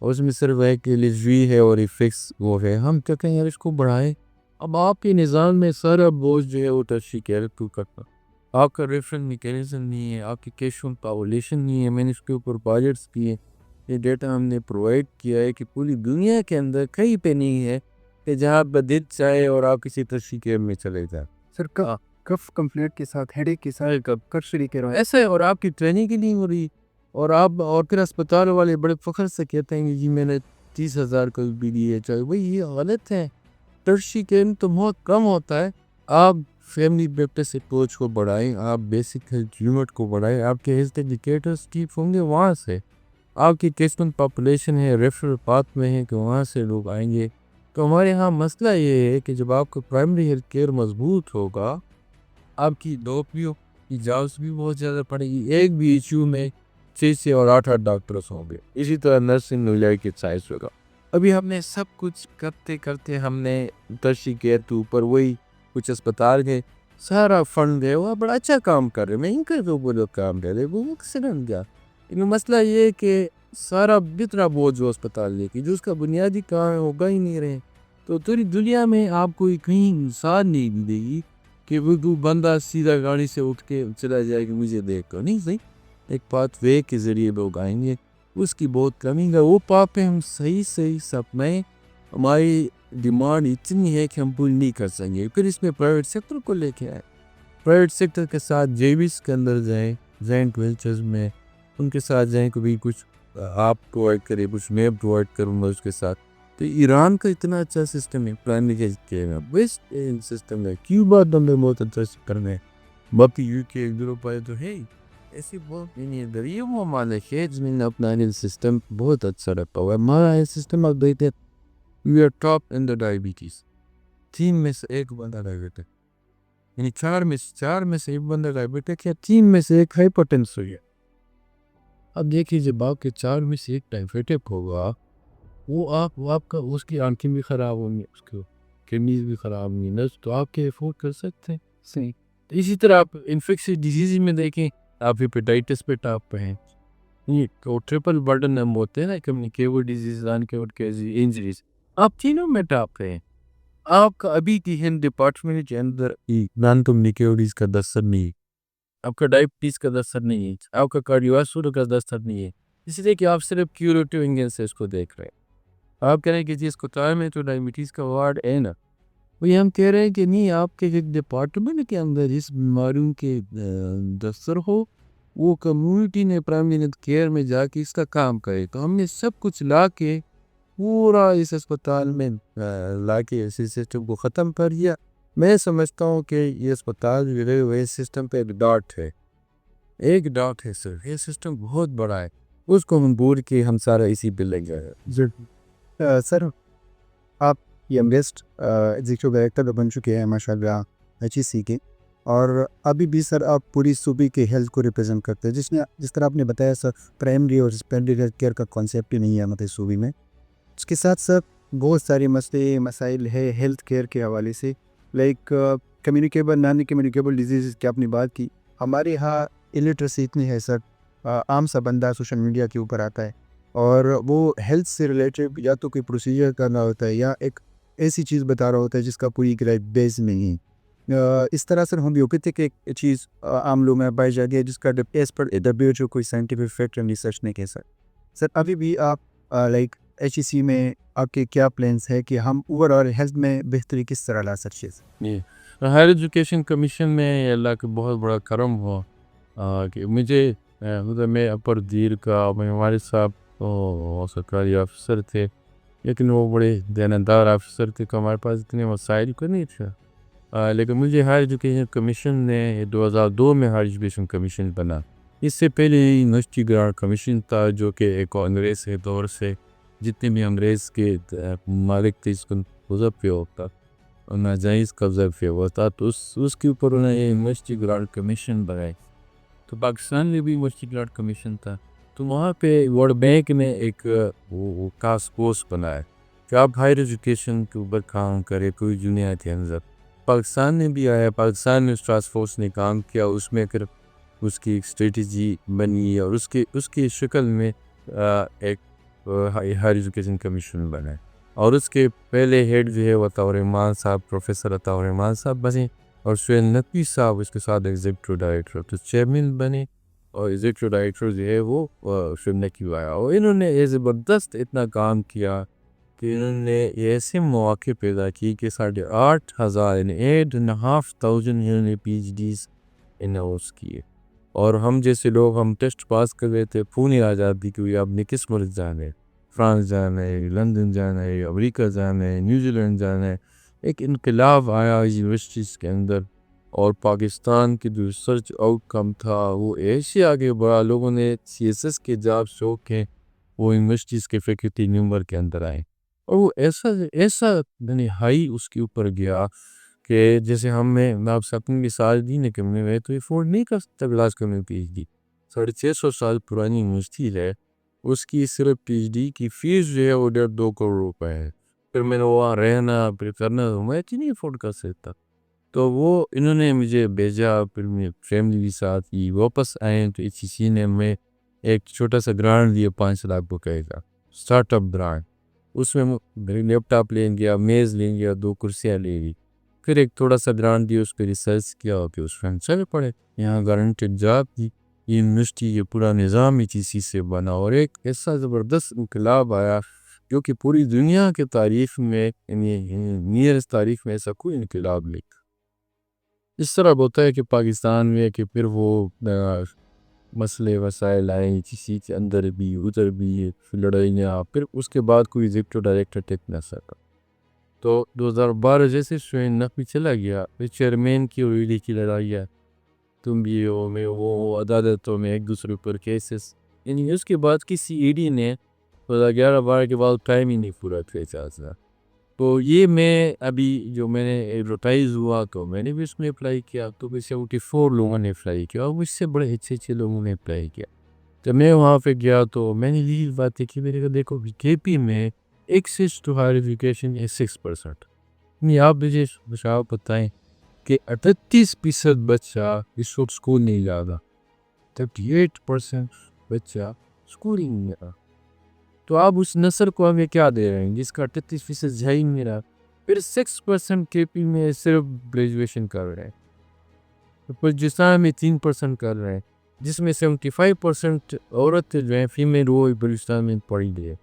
اور اس میں صرف ایک لجوی ہے اور ایک فکس وہ ہے. ہم کہتے ہیں یار اس کو بڑھائیں. اب آپ کے نظام میں سارا بوجھ جو ہے وہ ٹرشری کیئر کو کرتا، آپ کا ریفرنس میکینزم نہیں ہے، آپ کی کیش آن پاپولیشن نہیں ہے. میں نے اس کے اوپر بجٹس کیے، یہ ڈیٹا ہم نے پرووائڈ کیا ہے کہ پوری دنیا کے اندر کہیں پہ نہیں ہے کہ جہاں بدت چاہے اور آپ کسی ٹرشری کیئر میں چلے جائیں. سر کف کمپلیٹ کے ساتھ ہیڈ ایک کے ساتھ ٹرشری کیئر ایسا ہے، اور آپ کی ٹریننگ کی نہیں ہو رہی، اور پھر اسپتال والے بڑے فخر سے کہتے ہیں کہ جی میں نے 30,000 کا بھی دی ہے. چاہے وہی یہ غلط ہے. ٹرشی کیئر تو بہت کم ہوتا ہے. آپ فیملی پریکٹس اپروچ کو بڑھائیں, آپ بیسک ہیلتھ یونٹ کو بڑھائیں, آپ کے ہیلتھ انڈیکیٹرز ٹھیک ہوں گے وہاں سے. آپ کی کیسمنٹ پاپولیشن ہے ریفرل پاتھ میں ہے کہ وہاں سے لوگ آئیں گے. تو ہمارے ہاں مسئلہ یہ ہے کہ جب آپ کا پرائمری ہیلتھ کیئر مضبوط ہوگا, آپ کی ڈوپیوں کی جابس بھی بہت زیادہ پڑے گی. ایک بھی ایشو میں 6 اور 8 ڈاکٹرز ہوں گے. اسی طرح نرسنگ نولیائی کے سائز ہوگا. ابھی ہم نے سب کچھ کرتے کرتے ہم نے ٹرشی کیئر کے اوپر وہی کچھ اسپتال کے سارا فنڈ ہے, وہ بڑا اچھا کام کر رہے. میں ان کا وہ لوگ کام کر رہے, وہ ایکسیلنٹ گیا. لیکن مسئلہ یہ ہے کہ سارا اتنا بوجھ جو اسپتال لے کے جو اس کا بنیادی کام ہوگا ہی نہیں رہے. تو پوری دنیا میں آپ کو کہیں انسان نہیں ملے گی کہ وہ بندہ سیدھا گاڑی سے اٹھ کے چلا جائے کہ مجھے دیکھ کر نہیں. صحیح ایک پاتھ وے کے ذریعے لوگ آئیں گے, اس کی بہت کمی ہے. وہ پاپ پہ ہم صحیح سب میں ہماری ڈیمانڈ اتنی ہے کہ ہم پوری نہیں کر سکیں گے. پھر اس میں پرائیویٹ سیکٹر کو لے کے آئے, پرائیویٹ سیکٹر کے ساتھ جیویز کے اندر جائیں, جائنٹ وینچرز میں ان کے ساتھ جائیں, کبھی کچھ آپ پرووائڈ کرے, کچھ میں پرووائڈ کروں گا اس کے ساتھ. تو ایران کا اتنا اچھا سسٹم ہے پرائمری ہیلتھ کیئر میں, بیسٹ سسٹم ہے. کیوبا میں بہت اچھا کرنا ہے, باقی یو کے ایک دو روپئے تو ہے ہی. ایسی بہت نہیں ہے. یہ وہ مالک ہے جس میں اپنا ہیلتھ سسٹم بہت اچھا رکھا ہوا ہے. ہمارا ہیلتھ سسٹم آپ دیکھتے ہیں we are top in the diabetes. 3 میں سے 1 بندہ ڈائبٹک, یعنی 4 میں سے 1 بندہ ڈائبٹک ہے, 3 میں سے 1 ہائپرٹینس ہوئی ہے. اب دیکھیے جب آپ کے 4 میں سے 1 ڈائبٹک ہوگا, وہ آپ کا اس کی آنکھیں بھی خراب ہوں گی, اس کی کڈنیز بھی خراب ہوں گی, تو آپ کے افورڈ کر سکتے ہیں. صحیح. اسی طرح آپ انفیکشس ڈیزیز میں دیکھیں, آپ ہیپیٹائٹس پہ ٹاپ پہ ہیں. یہ تو ٹرپل برڈن ہم ہوتے ہیں نا, کمیونیکیبل ڈیزیز, انجریز, آپ تینوں میں ٹاپ پہ ہیں. آپ کا ابھی کی ہیلتھ ڈپارٹمنٹ کے اندر نان کمیونیکیبل ڈیزیز کا دستر نہیں ہے, آپ کا ڈائبٹیز کا دستر نہیں ہے, آپ کا کارڈیوواسکولر کا دستر نہیں ہے. اس لیے کہ آپ صرف کیوریٹو انگل سے اس کو دیکھ رہے ہیں. آپ کہہ رہے ہیں کہ جی اسپتال میں تو ڈائبٹیز کا وارڈ ہے نا, وہی ہم کہہ رہے ہیں کہ نہیں, آپ کے ایک ڈپارٹمنٹ کے اندر اس بیماریوں کے دستر ہو, وہ کمیونٹی نے پرائمری ہیلتھ کیئر میں جا کے اس کا کام کرے. تو ہم نے سب کچھ لا کے پورا اس اسپتال میں لا کے اسی سسٹم کو ختم کر دیا. میں سمجھتا ہوں کہ یہ اسپتال جو ہے وہ سسٹم پہ ایک ڈاٹ ہے سر. یہ سسٹم بہت بڑا ہے, اس کو ہم بور کے ہم سارا اسی پہ لگ جائے. سر آپ ینگسٹ ایگزیکٹو ڈائریکٹر بن چکے ہیں ماشاء اللہ HEC کے, اور ابھی بھی سر آپ پوری صوبے کے ہیلتھ کو ریپرزینٹ کرتے ہیں. جس طرح آپ نے بتایا سر, پرائمری اور سیکنڈری ہیلتھ کیئر کا کانسیپٹ ہی نہیں ہے ہمارے صوبے میں. اس کے ساتھ سر بہت سارے مسائل ہے ہیلتھ کیئر کے حوالے سے, like communicable naan communicable disease کی آپ نے بات کی. ہمارے ہاں الٹریسی اتنی ہے سر, عام سا بندہ سوشل میڈیا کے اوپر آتا ہے اور وہ ہیلتھ سے ریلیٹڈ یا تو کوئی پروسیجر کرنا ہوتا ہے یا ایک ایسی چیز بتا رہا ہوتا ہے جس کا پوری بیس نہیں ہے. اس طرح سر ہومیوپیتھک ایک چیز عام لوگ میں پائی جاتی ہے جس کا ایز پر WHO کوئی سائنٹیفک فیکٹ اینڈ ریسرچ نہیں کہہ سکتے. سر ابھی بھی آپ لائک HEC میں آپ کے کیا پلانس ہے کہ ہم اوور آل ہیلتھ میں بہتری کس طرح لا سکتے ہیں؟ ہائر ایجوکیشن کمیشن میں اللہ کا بہت بڑا کرم ہوا کہ مجھے میں اپر دیر کا ہمارے صاحب سرکاری آفیسر تھے, لیکن وہ بڑے دیندار آفیسر تھے کہ ہمارے پاس اتنے وسائل کو نہیں تھا. لیکن مجھے ہائر ایجوکیشن کمیشن نے 2002 میں ہائر ایجوکیشن کمیشن بنا. اس سے پہلے یونیورسٹی گرانٹ کمیشن تھا جو کہ ایک انگریز کے دور سے جتنے بھی انگریز کے مالک تھے اس کو قبضہ پہ ہوتا, ناجائز قبضہ پہ ہوتا, تو اس کے اوپر انہوں نے یونیورسٹی گرانٹ کمیشن بنائی. تو پاکستان میں بھی یونیورسٹی گرانٹ کمیشن تھا, تو وہاں پہ ورلڈ بینک نے ایک ٹاسک فورس بنایا کہ آپ ہائر ایجوکیشن کے اوپر کام کرے کوئی دنیا کے اندر. پاکستان نے بھی آیا, پاکستان میں اس ٹاسک فورس نے کام کیا, اس میں پھر اس کی ایک اسٹریٹجی بنی اور اس کی شکل میں ایک ہائر ایجوکیشن کمیشن بنا. اور اس کے پہلے ہیڈ جو ہے وہ عطاء الرحمان صاحب, پروفیسر عطاء الرحمان صاحب بنے, اور سہیل نقوی صاحب اس کے ساتھ ایگزیکٹو ڈائریکٹر تو چیئرمین بنے, اور ایگزیکٹو ڈائریکٹر جو ہے وہ سہیل نقوی آیا. اور انہوں نے زبردست اتنا کام کیا کہ انہوں نے ایسے مواقع پیدا کی کہ 8,500 انہوں نے PhDs اناؤنس کیے. اور ہم جیسے لوگ ہم ٹیسٹ پاس کر رہے تھے, پھونی آ جاتی کہ آپ نے کس ملک جانا ہے, فرانس جانا ہے, لندن جانا ہے, امریکہ جانا ہے, نیوزی لینڈ جانا ہے. ایک انقلاب آیا یونیورسٹیز کے اندر، اور پاکستان کی جو ریسرچ آؤٹ کم تھا وہ ایشیا کے بڑا لوگوں نے سی ایس ایس کے جاب شوق کے وہ یونیورسٹیز کے فیکلٹی ممبر کے اندر آئے، اور وہ ایسا یعنی ہائی اس کے اوپر گیا کہ جیسے میں آپ سے اپنی مثال دی نا کہ میں تو افورڈ نہیں کر سکتا کلاس کرنے پی ایچ ڈی، 650 سال پرانی یونیورسٹی ہے، اس کی صرف پی ایچ ڈی کی فیس جو ہے وہ 1.5-2 کروڑ روپے ہے، پھر میں نے وہاں رہنا پھر کرنا میں نہیں افورڈ کر سکتا، تو وہ انہوں نے مجھے بھیجا، پھر میں فیملی بھی ساتھ ہی واپس آئے تو ایچ ای سی نے میں ایک چھوٹا سا گرانٹ دیا 5 لاکھ روپے کا اسٹارٹ اپ گرانٹ، اس میں لیپ ٹاپ لے گیا، میز لے گیا، 2 کرسیاں لے گی، پھر ایک تھوڑا سا گرانٹ دیا، اس پہ ریسرچ کیا اور پھر اس میں چل پڑے، یہاں گارنٹیڈ جاب تھی، یونیورسٹی یہ پورا نظام ایچ ای سی سے بنا، اور ایک ایسا زبردست انقلاب آیا جو کہ پوری دنیا کے تاریخ میں نیئرسٹ تاریخ میں ایسا کوئی انقلاب نہیں۔ اس طرح ہوتا ہے کہ پاکستان میں کہ پھر وہ مسئلے وسائل آئے ایچ ای سی کے اندر بھی ادھر بھی لڑائیاں، پھر اس کے بعد کوئی ایگزیکٹو ڈائریکٹر ٹیک نہ سکا، تو 2012 جیسے شوین نقوی چلا گیا، پھر چیئرمین کی اور ویلی کی لڑائی ہے، تم بھی ہو میں وہ عدالتوں میں ایک دوسرے پر کیسز، یعنی اس کے بعد کسی ای ڈی نے 2011-12 کے بعد ٹائم ہی نہیں پورا کیا تھا، تو یہ میں ابھی جو میں نے ایڈورٹائز ہوا تو میں نے بھی اس میں اپلائی کیا، تو بھی 74 لوگوں نے اپلائی کیا، اور مجھ سے بڑے اچھے لوگوں نے اپلائی کیا، جب میں وہاں پہ گیا تو میں نے یہ بات کی، میرے کو دیکھو کے پی میں ایکسیس ٹو ہائر ایجوکیشن ہے 6%، یعنی آپ مجھے بتائیں کہ 38% بچہ اس وقت اسکول نہیں جاتا، 38% بچہ اسکول ہی نہیں جاتا، تو آپ اس نسل کو ہمیں کیا دے رہے ہیں جس کا 38% ہے ہی نہیں رہا، پھر 6% کے پی میں صرف گریجویشن کر رہے ہیں، بلوچستان میں 3% کر رہے ہیں، جس میں 75% عورت جو ہیں فیمیل وہ بلوچستان میں پڑھی گئی ہے،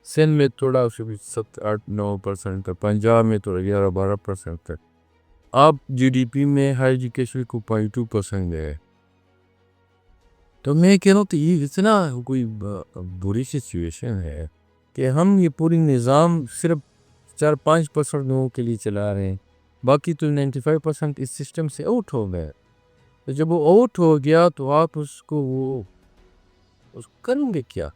سندھ میں تھوڑا 7-8-9%، پنجاب میں تھوڑا 11-12% ہے، آپ جی ڈی پی میں ہائی ایجوکیشن کو 0.2% ہے، تو میں کہہ رہا ہوں تو یہ اتنا کوئی بری سچویشن ہے کہ ہم یہ پوری نظام صرف 4-5% لوگوں کے لیے چلا رہے ہیں، باقی تو 95% اس سسٹم سے آؤٹ ہو گئے، تو جب وہ آؤٹ ہو گیا تو آپ اس کو کریں گے کیا؟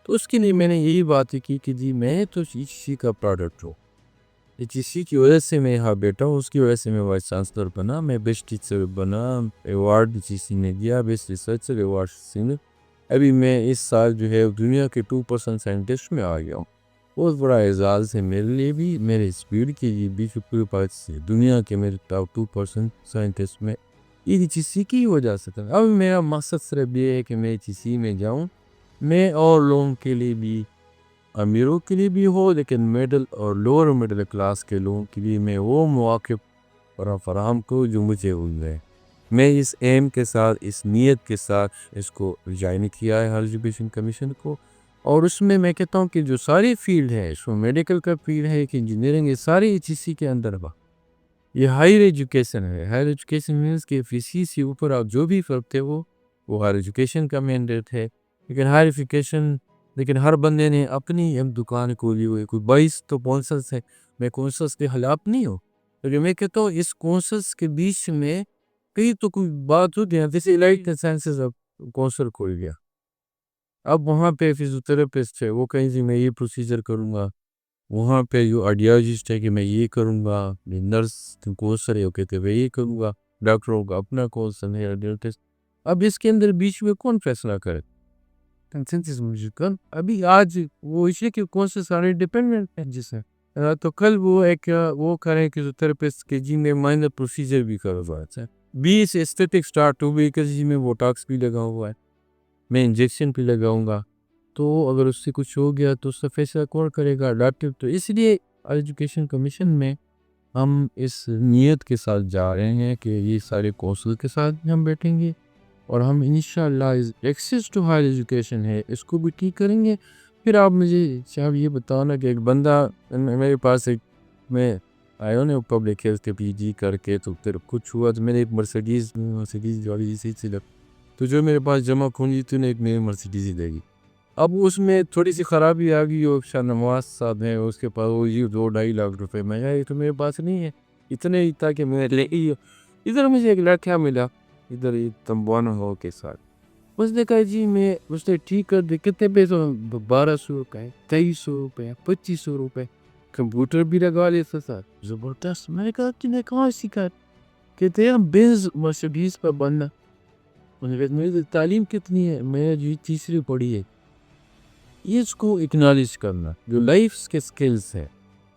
تو اس کے لیے میں نے یہی بات کی کہ جی میں تو اسی کا پروڈکٹ ہوں، اسی کی وجہ سے میں یہاں بیٹا ہوں، اس کی وجہ سے میں وائس چانسلر بنا، میں بیسٹ ٹیچر بنا، ایوارڈ اسی نے دیا، بیسٹ ریسرچر ایوارڈ اسی نے، ابھی میں اس سال جو ہے دنیا کے 2% سائنٹسٹ میں آ گیا ہوں، بہت بڑا اعزاز ہے میرے لیے بھی، میرے اسپیڈ کے لیے بھی، پوری بات سے دنیا کے میرے ٹاپ 2% سائنٹسٹ میں یہ ایچ ای سی کی وجہ سے تھا۔ اب میرا مقصد صرف یہ ہے کہ میں ایچ ای سی میں جاؤں، میں اور لوگوں کے لیے بھی، امیروں کے لیے بھی ہو، لیکن میڈل اور لوور میڈل کلاس کے لوگوں کے لیے میں وہ مواقع فراہم کو جو مجھے مل رہے ہیں، میں اس ایم کے ساتھ، اس نیت کے ساتھ اس کو جوائن کیا ہے ہر ایجوکیشن کمیشن کو، اور اس میں کہتا ہوں کہ جو ساری فیلڈ ہے، اس میں میڈیکل کا فیلڈ ہے کہ انجینئرنگ ہے، ساری ایچ ای سی کے اندر با یہ ہائر ایجوکیشن ہے، ہائر ایجوکیشن مینس کہ فیسی سے اوپر آپ جو بھی کرتے ہو وہ ہائر ایجوکیشن کا مینڈیٹ ہے، لیکن ہائر ایجوکیشن، لیکن ہر بندے نے اپنی دکان کھولی ہوئی، کوئی 22 تو کونسلس ہے، میں کونسلس کے خلاف نہیں ہوں، لیکن میں کہتا ہوں اس کونسلس کے بیچ میں کئی تو کوئی بات ہوتی ہے، جیسے الائٹ سائنسز اب کونسل کھول گیا، اب وہاں پہ فیزیوتھراپسٹ ہے، وہ کہیں جی میں یہ پروسیجر کروں گا، وہاں پہ جو آڈیالوجسٹ ہے کہ میں یہ کروں گا، نرس کونسل ہے وہ کہتے ہیں میں یہ کروں گا، ڈاکٹروں کا اپنا کونسل ہے، اب اس کے اندر بیچ میں کون فیصلہ کرے؟ کنسنسس میوزیکل ابھی آج وہ اسی کے کونسل سارے ڈیپینڈنٹ ہیں جس ہے، تو کل وہ ایک وہ کریں کہ تھراپسٹ کے جی میں مائنر پروسیجر بھی کروا ہے، 20 اسٹیٹک سٹارٹ ہو گئی کہ جی میں بوٹاکس بھی لگا ہوا ہے، میں انجیکشن بھی لگاؤں گا، تو اگر اس سے کچھ ہو گیا تو اس کا فیصلہ کون کرے گا؟ ڈاکٹر، تو اس لیے ایجوکیشن کمیشن میں ہم اس نیت کے ساتھ جا رہے ہیں کہ یہ سارے کونسل کے ساتھ ہم بیٹھیں گے اور ہم انشاءاللہ ایکسیس ٹو ہائر ایجوکیشن ہے اس کو بھی ٹھیک کریں گے۔ پھر آپ مجھے صاحب یہ بتانا کہ ایک بندہ میرے پاس ایک میں آیا نا پبلک ہیلتھ کے پی جی کر کے، تو پھر کچھ ہوا تو میں نے ایک مرسیڈیز والی اسی سے تو جو میرے پاس جمع خونی تو نے ایک نئی مرسیڈیز ہی دے گی، اب اس میں تھوڑی سی خرابی آ گئی، اور شاہ نواز صاحب ہیں اس کے پاس وہ یہ 2-2.5 لاکھ روپے، میں کہا یہ تو میرے پاس نہیں ہے، اتنے ہی تھا کہ میں لے ہی ادھر مجھے ایک لڑکا ملا ادھر ہی تمبوانا ہو کے ساتھ، اس نے کہا جی میں اس نے ٹھیک کر دے، کتنے پیسے؟ 1200 روپے، 2300 روپے، 2500 روپے، کمپیوٹر بھی لگا لیتا تھا زبردست۔ میں نے کہا تم نے کہاں سیکھا؟ کہتے ہیں بنز مرسیڈیز پر بننا۔ میں نے کہا میری تعلیم کتنی ہے؟ میں نے جو تیسری پڑھی ہے۔ یہ اس کو اکنالج کرنا جو لائف کے سکلز ہیں،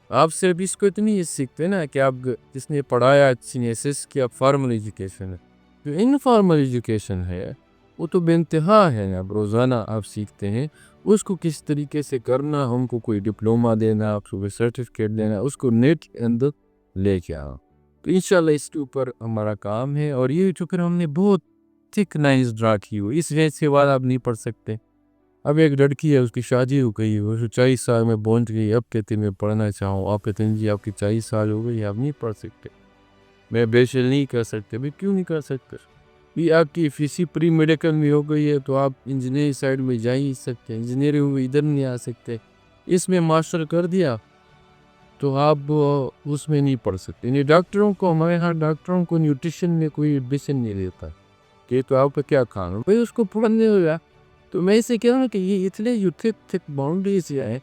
آپ صرف اس کو اتنی سیکھتے نا کہ آپ جس نے پڑھایا کسی نے اسس کی آپ فارمل ایجوکیشن ہے، جو انفارمل ایجوکیشن ہے وہ تو بے انتہا ہے، آپ روزانہ آپ سیکھتے ہیں اس کو کس طریقے سے کرنا، ہم کو کوئی ڈپلومہ دینا، آپ کو سرٹیفکیٹ دینا، اس کو نیٹ کے اندر لے کے آؤ۔ تو انشاءاللہ اس کے اوپر ہمارا کام ہے، اور یہ جو پھر ہم نے بہت تھک نائز ڈرا کی ہوئی، اس وجہ سے بعد آپ نہیں پڑھ سکتے۔ اب ایک لڑکی ہے اس کی شادی ہو گئی، وہ 40 سال میں پہنچ گئی، اب کہتے میں پڑھنا چاہوں، آپ کہتے ہیں جی آپ کی 40 سال ہو گئی، آپ نہیں پڑھ سکتے، میں بیشل نہیں کر سکتے۔ بھی کیوں نہیں کر سکتے؟ بھی آپ کی فیسی پری میڈیکل میں ہو گئی ہے تو آپ انجینئرنگ سائڈ میں جا ہی سکتے، انجینئرنگ میں ادھر نہیں آ سکتے، اس میں ماسٹر کر دیا تو آپ اس میں نہیں پڑھ سکتے۔ یعنی ڈاکٹروں کو، ہمارے یہاں ڈاکٹروں کو نیوٹریشن میں کوئی ایڈمیشن نہیں دیتا کہ تو آپ کا کیا کھانا، بھائی اس کو پڑھنے ہوگا۔ تو میں اسے کہہ رہا ہوں کہ یہ اتنے جو تھک باؤنڈریز ہیں،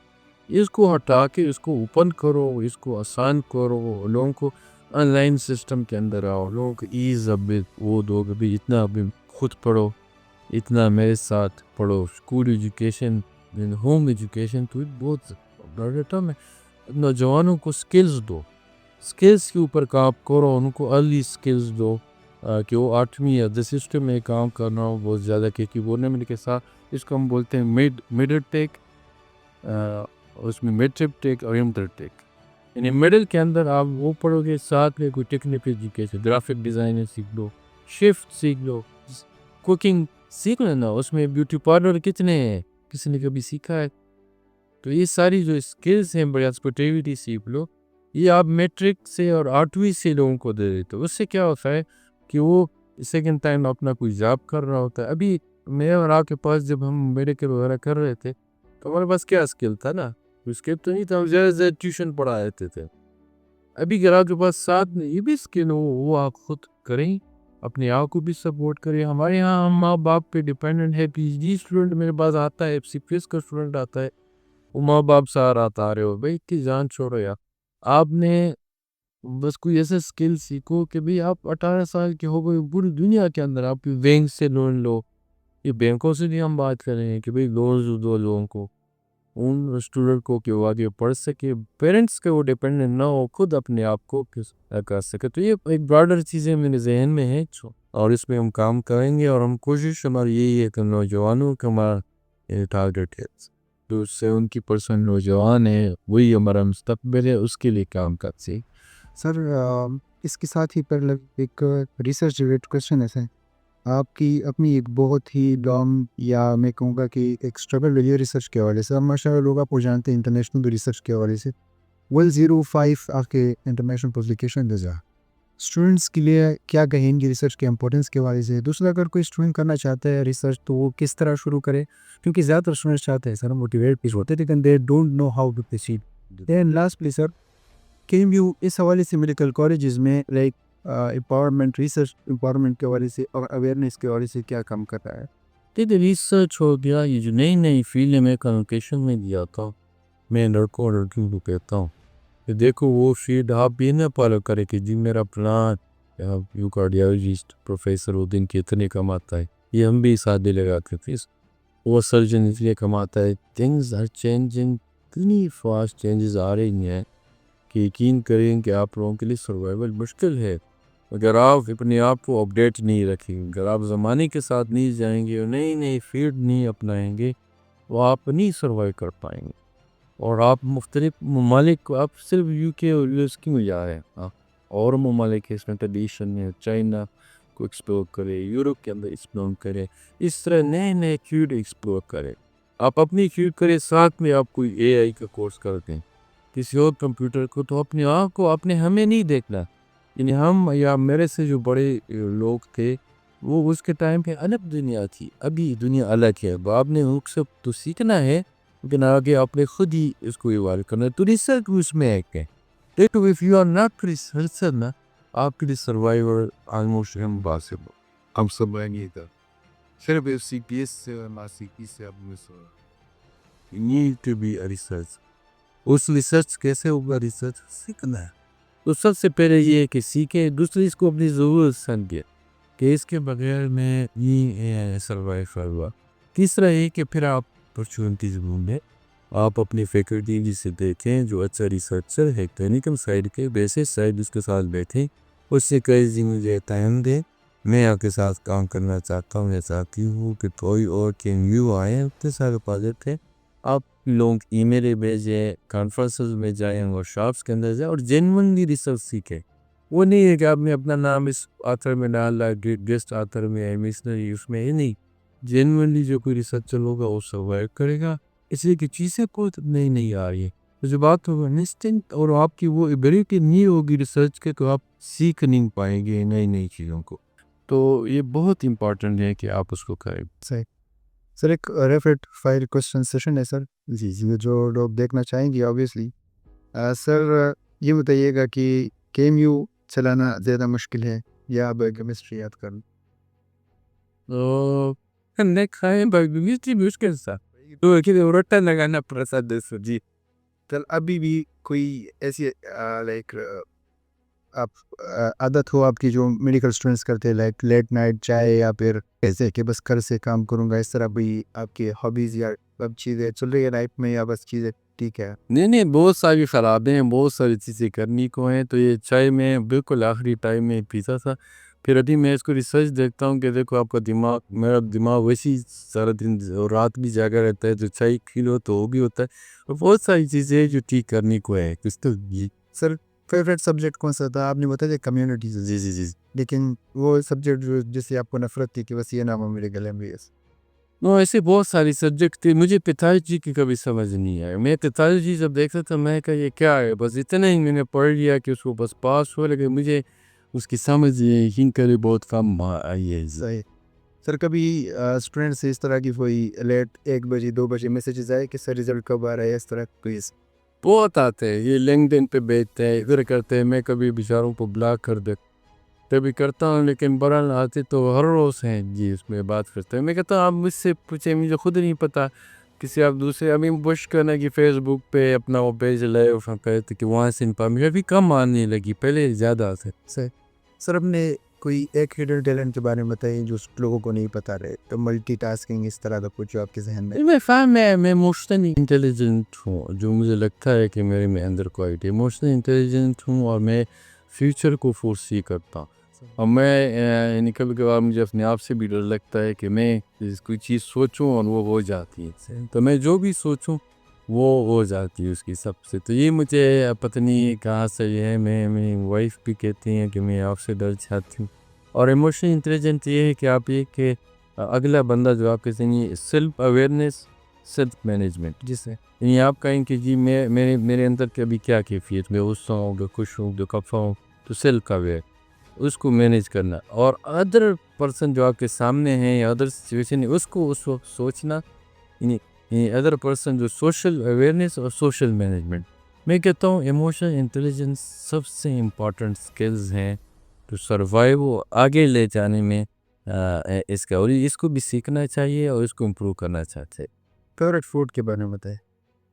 اس کو ہٹا کے اس کو اوپن کرو، اس کو آسان کرو، لوگوں کو آن لائن سسٹم کے اندر آؤ، لوگوں کو ایز اب وہ دو کہ بھی اتنا ابھی خود پڑھو، اتنا میرے ساتھ پڑھو۔ اسکول ایجوکیشن، ہوم ایجوکیشن تو بہت بڑا ہے۔ نوجوانوں کو سکلز دو، سکلز کے اوپر کام کرو، ان کو ارلی سکلز دو کہ وہ 8ویں یا 10 میں کام کرنا ہو بہت زیادہ، کیونکہ گورنمنٹ کے ساتھ اس کو ہم بولتے ہیں مڈل ٹیک، اس میں مڈ ٹرپ ٹیک اور انٹر ٹیک۔ یعنی مڈل کے اندر آپ وہ پڑھو گے، ساتھ میں کوئی ٹیکنیکل ایجوکیشن، گرافک ڈیزائنر سیکھ لو، شفٹ سیکھ لو، کوکنگ سیکھ لینا، اس میں بیوٹی پارلر کتنے ہیں، کسی نے کبھی سیکھا ہے؟ تو یہ ساری جو سکلز ہیں، بڑی ہاسپٹیلٹی سیکھ لو، یہ آپ میٹرک سے اور 8ویں سے لوگوں کو دے دیتے ہو۔ اس سے کیا ہوتا ہے کہ وہ سیکنڈ ٹائم اپنا کوئی جاب کر رہا ہوتا ہے۔ ابھی میرے اور آپ کے پاس جب ہم میڈیکل وغیرہ کر رہے تھے تو ہمارے پاس کیا اسکل تھا نا، اسکل تو نہیں تھا، ہم زیادہ زیادہ ٹیوشن پڑھا دیتے تھے۔ ابھی اگر آپ کے پاس ساتھ میں یہ بھی اسکل ہو، وہ آپ خود کریں، اپنے آپ کو بھی سپورٹ کریں۔ ہمارے یہاں ہم ماں باپ پہ ڈیپینڈنٹ ہے۔ پی ایچ ڈی اسٹوڈنٹ میرے پاس آتا ہے، CPS کا اسٹوڈنٹ آتا ہے، وہ ماں باپ سارا آتا رہے ہو، بھائی کی جان چھوڑو یار، آپ نے بس کوئی ایسا سکل سیکھو کہ بھئی آپ 18 سال کے ہو گئے، پوری دنیا کے اندر آپ بینک سے لون لو۔ یہ بینکوں سے بھی ہم بات کر رہے ہیں کہ بھئی لونز دو لوگوں کو، ان اسٹوڈنٹ کو کہ وہ آگے پڑھ سکے، پیرنٹس کے وہ ڈیپینڈنٹ نہ ہو، خود اپنے آپ کو کر سکے۔ تو یہ ایک براڈر چیزیں میرے ذہن میں ہیں، اور اس میں ہم کام کریں گے، اور ہم کوشش ہماری یہی ہے کہ نوجوانوں کا ہمارا ٹارگٹ ہے، جو 70% نوجوان ہیں وہی ہمارا مستقبل ہے، اس کے لیے کام کرتے ہیں۔ سر اس کے ساتھ ہی پر ایک ریسرچ ریلیٹڈ کوشچن ہے سر، آپ کی اپنی ایک بہت ہی لانگ، یا میں کہوں گا کہ ایک اسٹرگل رہی ہے ریسرچ کے حوالے سے۔ اب ماشاء اللہ لوگ آپ کو جانتے ہیں انٹرنیشنل ریسرچ کے حوالے سے 105 آپ کے انٹرنیشنل پبلیکیشن دے جا اسٹوڈنٹس کے لیے کیا کہیں گے ریسرچ کے امپورٹنس کے حوالے سے؟ دوسرا، اگر کوئی اسٹوڈنٹ کرنا چاہتا ہے ریسرچ تو وہ کس طرح شروع کرے؟ کیونکہ زیادہ تر اسٹوڈنٹس چاہتے ہیں سر موٹیویٹ پیس ہوتے ہیں، لیکن they don't know how to proceed. Then lastly sir, can you اس حوالے سے میڈیکل کالجز میں لائک امپاورمنٹ، ریسرچ امپاورمنٹ کے حوالے سے اور اویئرنیس کے حوالے سے کیا کام کر رہا ہے؟ دیکھیں ریسرچ ہو گیا، یہ جو نئی نئی فیلڈ میں کمیونیکیشن میں دیا تھا، میں لڑکوں اور لڑکیوں کو کہتا ہوں کہ دیکھو وہ فیلڈ آپ بھی نہ فالو کرے کہ جی میرا پلان یو کارڈیالوجسٹ پروفیسر وہ دن کے اتنے کماتا ہے، یہ ہم بھی ساتھ دے لگا کے فیس، وہ سرجن اس لیے کماتا ہے۔ تھنگز آر چینجنگ، اتنی فاسٹ چینجز آ رہی ہیں کہ یقین کریں کہ آپ لوگوں کے لیے سروائیول مشکل ہے اگر آپ اپنے آپ کو اپڈیٹ نہیں رکھیں گے، اگر آپ زمانے کے ساتھ نہیں جائیں گے اور نئی نئی فیلڈ نہیں اپنائیں گے، وہ آپ نہیں سروائیو کر پائیں گے۔ اور آپ مختلف ممالک کو، آپ صرف UK اور US کی میں جا رہے ہیں، اور ممالک اس میں ٹریڈیشن ہے، چائنا کو ایکسپلور کرے، یورپ کے اندر ایکسپلور کرے، اس طرح نئے نئے فیلڈ ایکسپلور کرے۔ آپ اپنی فیلڈ کرے، ساتھ میں آپ کوئی AI کا کورس کر دیں، کسی اور کمپیوٹر کو، تو اپنے آپ کو، ہمیں نہیں دیکھنا۔ یعنی ہم یا میرے سے جو بڑے لوگ تھے وہ اس کے ٹائم پہ الگ دنیا تھی، ابھی دنیا الگ ہے. اب آپ نے وہ سب تو سیکھنا ہے لیکن آگے آپ نے خود ہی اس کو ایوالو کرنا ہے. تو ریسرچ اس میں ایک ہے. دیکھو if you are not researcher نا آپ کے لیے سروائیور آلموسٹ امپاسبل. ہم سب نہیں تھا صرف سی پی ایس سے اور سی پی سے آپ میں You need to be a research. اس ریسرچ کیسے ہوگا؟ ریسرچ سیکھنا ہے. تو سب سے پہلے یہ ہے کہ سیکھیں، دوسری اس کو اپنی ضرورت سمجھے کہ اس کے بغیر میں یہ سروائیو کروا. تیسرا یہ کہ پھر آپ اپرچونٹیز ڈھونڈیں، آپ اپنی فیکلٹی جسے دیکھیں جو اچھا ریسرچر ہے ٹیکنیکل سائڈ کے بیسس سائڈ اس کے ساتھ بیٹھیں، اس سے کہیں جی مجھے ٹائم دیں، میں آپ کے ساتھ کام کرنا چاہتا ہوں یا چاہتی ہوں کہ کوئی اور کے نیو آئے اتنے سارے پروجیکٹ ہیں. آپ لوگ ای میل بھیجیں، کانفرنسز میں جائیں، ورک شاپس کے اندر جائیں اور جینونلی ریسرچ سیکھیں. وہ نہیں ہے کہ آپ نے اپنا نام اس آتھر میں ڈالا گیسٹ آتھر میں ہے مشنری اس میں، یہ نہیں. جینونلی جو کوئی ریسرچر ہوگا وہ سروائیو کرے گا، اس لیے کہ چیزیں کوئی نہیں آ رہی ہے. تو جو بات ہوگا انسٹنکٹ اور آپ کی وہ ایبلٹی نہیں ہوگی ریسرچ کے تو آپ سیکھ نہیں پائیں گے نئی چیزوں کو. تو یہ بہت امپورٹنٹ ہے کہ آپ اس کو کریں. صحیح سر. ایک ریپڈ فائر کوشچن سیشن ہے سر. جی جو لوگ دیکھنا چاہیں گے آبویسلی. سر یہ بتائیے گا کہ کیم یو چلانا زیادہ مشکل ہے یا کیمسٹری یاد کرنا؟ تو کھائیں بایوکیمسٹری مشکل سا تو رٹا لگانا پڑتا ہے. جی سر ابھی بھی کوئی ایسی لائک آپ عادت ہو آپ کی جو میڈیکل اسٹوڈنٹس کرتے ہیں لائک لیٹ نائٹ چائے یا پھر ایسے کہ بس گھر سے کام کروں گا، اس طرح بھی آپ کی ہابیز یا اب چیزیں چل رہی ہے لائف میں یا بس چیزیں ٹھیک ہے؟ نہیں بہت ساری خرابیں ہیں، بہت ساری چیزیں کرنی کو ہیں. تو یہ چائے میں بالکل آخری ٹائم میں پیتا تھا. پھر ابھی میں اس کو ریسرچ دیکھتا ہوں کہ دیکھو آپ کا دماغ، میرا دماغ ویسی سارا دن اور رات بھی جاگا رہتا ہے، تو چائے کھیلو تو وہ بھی ہوتا ہے. اور بہت ساری چیزیں ہیں جو ٹھیک کرنی کو ہے. کس تو سر فیوریٹ سبجیکٹ کون سا تھا؟ آپ نے بتایا کمیونٹیز. جی لیکن وہ سبجیکٹ جو جس سے آپ کو نفرت تھی کہ بس یہ نام ہو میرے گلے میں. ایسے بہت ساری سبجیکٹ تھے. مجھے پیتھالوجی کی کبھی سمجھ نہیں آیا. میں پیتھالوجی جب دیکھتا تھا میں کہا یہ کیا ہے، بس اتنا ہی میں نے پڑھ لیا کہ اس کو بس پاس ہو، لیکن مجھے اس کی سمجھ ہی کرے بہت کم آئی ہے. صحیح. سر کبھی اسٹوڈنٹ سے اس طرح کی کوئی لیٹ 1 بجے 2 بجے میسیجز آئے کہ سر ریزلٹ کب آ رہا ہے، اس طرح کوئی؟ بہت آتے ہیں، یہ لنکڈن پہ بیچتے ہیں، ادھر کرتے ہیں. میں کبھی بیچاروں کو بلاک کر دے کبھی کرتا ہوں، لیکن برحال آتے تو ہر روز ہیں جی اس میں بات کرتے ہیں. میں کہتا ہوں آپ مجھ سے پوچھیں، مجھے خود نہیں پتا. کسی آپ دوسرے ابھی بش کرنا کہ فیس بک پہ اپنا وہ پیج لائے اور کہتے کہ وہاں سے انفارمیشن ابھی کم آنے لگی، پہلے زیادہ آتے. سر ہم نے کوئی ایک ہڈن ٹیلنٹ کے بارے میں بتائیں جو لوگوں کو نہیں پتا رہے، تو ملٹی ٹاسکنگ اس طرح کا کچھ جو آپ کے ذہن میں؟ میں ایموشنلی انٹیلیجنٹ ہوں، جو مجھے لگتا ہے کہ میرے میں اندر کوالٹی ایموشنلی انٹیلیجنٹ ہوں، اور میں فیوچر کو فورسی کرتا ہوں. اور میں یعنی کبھی کبھار مجھے اپنے آپ سے بھی ڈر لگتا ہے کہ میں کوئی چیز سوچوں اور وہ ہو جاتی ہے. تو میں جو بھی سوچوں وہ ہو جاتی ہے اس کی سب سے. تو یہ مجھے پتہ نہیں کہاں سے یہ ہے. میری وائف بھی کہتی ہیں کہ میں آپ سے ڈر جاتی ہوں. اور ایموشنل انٹیلیجنٹ یہ ہے کہ آپ یہ کہ اگلا بندہ جو آپ کے ذہنی سیلف اویئرنیس، سیلف مینجمنٹ، جس سے یعنی آپ کہیں کہ جی میرے اندر کے ابھی کیا کیفیت، میں غصہ ہوں، جو خوش ہوں، جو خفا ہوں، تو سیلف اویئر اس کو مینیج کرنا. اور ادر پرسن جو آپ کے سامنے ہیں یا ادر سچویشن ہے اس کو اس وقت سوچنا، یعنی ادر پرسن جو سوشل اویئرنیس اور سوشل مینجمنٹ. میں کہتا ہوں ایموشنل انٹیلیجنس سب سے امپورٹنٹ سکلز ہیں تو سروائیو آگے لے جانے میں اس کا، اور اس کو بھی سیکھنا چاہیے اور اس کو امپروو کرنا چاہتے ہیں. فیوریٹ فوڈ کے بارے میں بتائیں.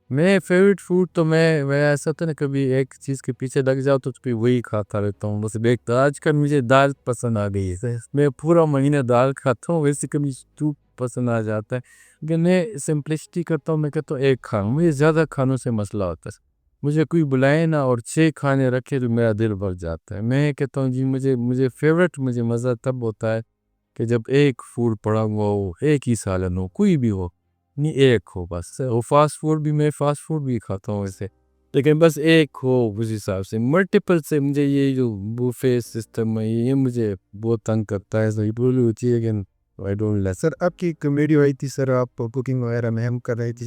میں فیوریٹ فوڈ تو میں ایسا تھا نا، کبھی ایک چیز کے پیچھے لگ جاؤ تو پھر وہی کھاتا رہتا ہوں. بس دیکھتا آج کل مجھے دال پسند آ گئی ہے، میں پورا مہینہ دال کھاتا ہوں. ویسے کبھی سوپ پسند آ جاتا ہے، لیکن میں سمپلسٹی کرتا ہوں. میں کہتا ہوں ایک کھاؤں، مجھے زیادہ کھانوں سے مسئلہ ہوتا ہے. مجھے کوئی بلائے نا اور 6 کھانے رکھے تو میرا دل بھر جاتا ہے. میں کہتا ہوں جی مجھے فیوریٹ مجھے مزہ تب ہوتا ہے کہ جب ایک فوڈ پڑا ہوا ہو، ایک ہی سالن ہو، کوئی بھی ہو، نہیں ایک ہو بس. وہ فاسٹ فوڈ بھی، میں فاسٹ فوڈ بھی کھاتا ہوں ویسے، لیکن بس ایک ہو اس حساب سے. ملٹیپل سے مجھے یہ جو بوفے سسٹم ہے یہ مجھے بہت تنگ کرتا ہے. صحیح بولی ہوتی ہے لیکن I don't like. سر آپ کی ایک ویڈیو آئی تھی سر، آپ کوکنگ وغیرہ میں ہم کر رہی تھی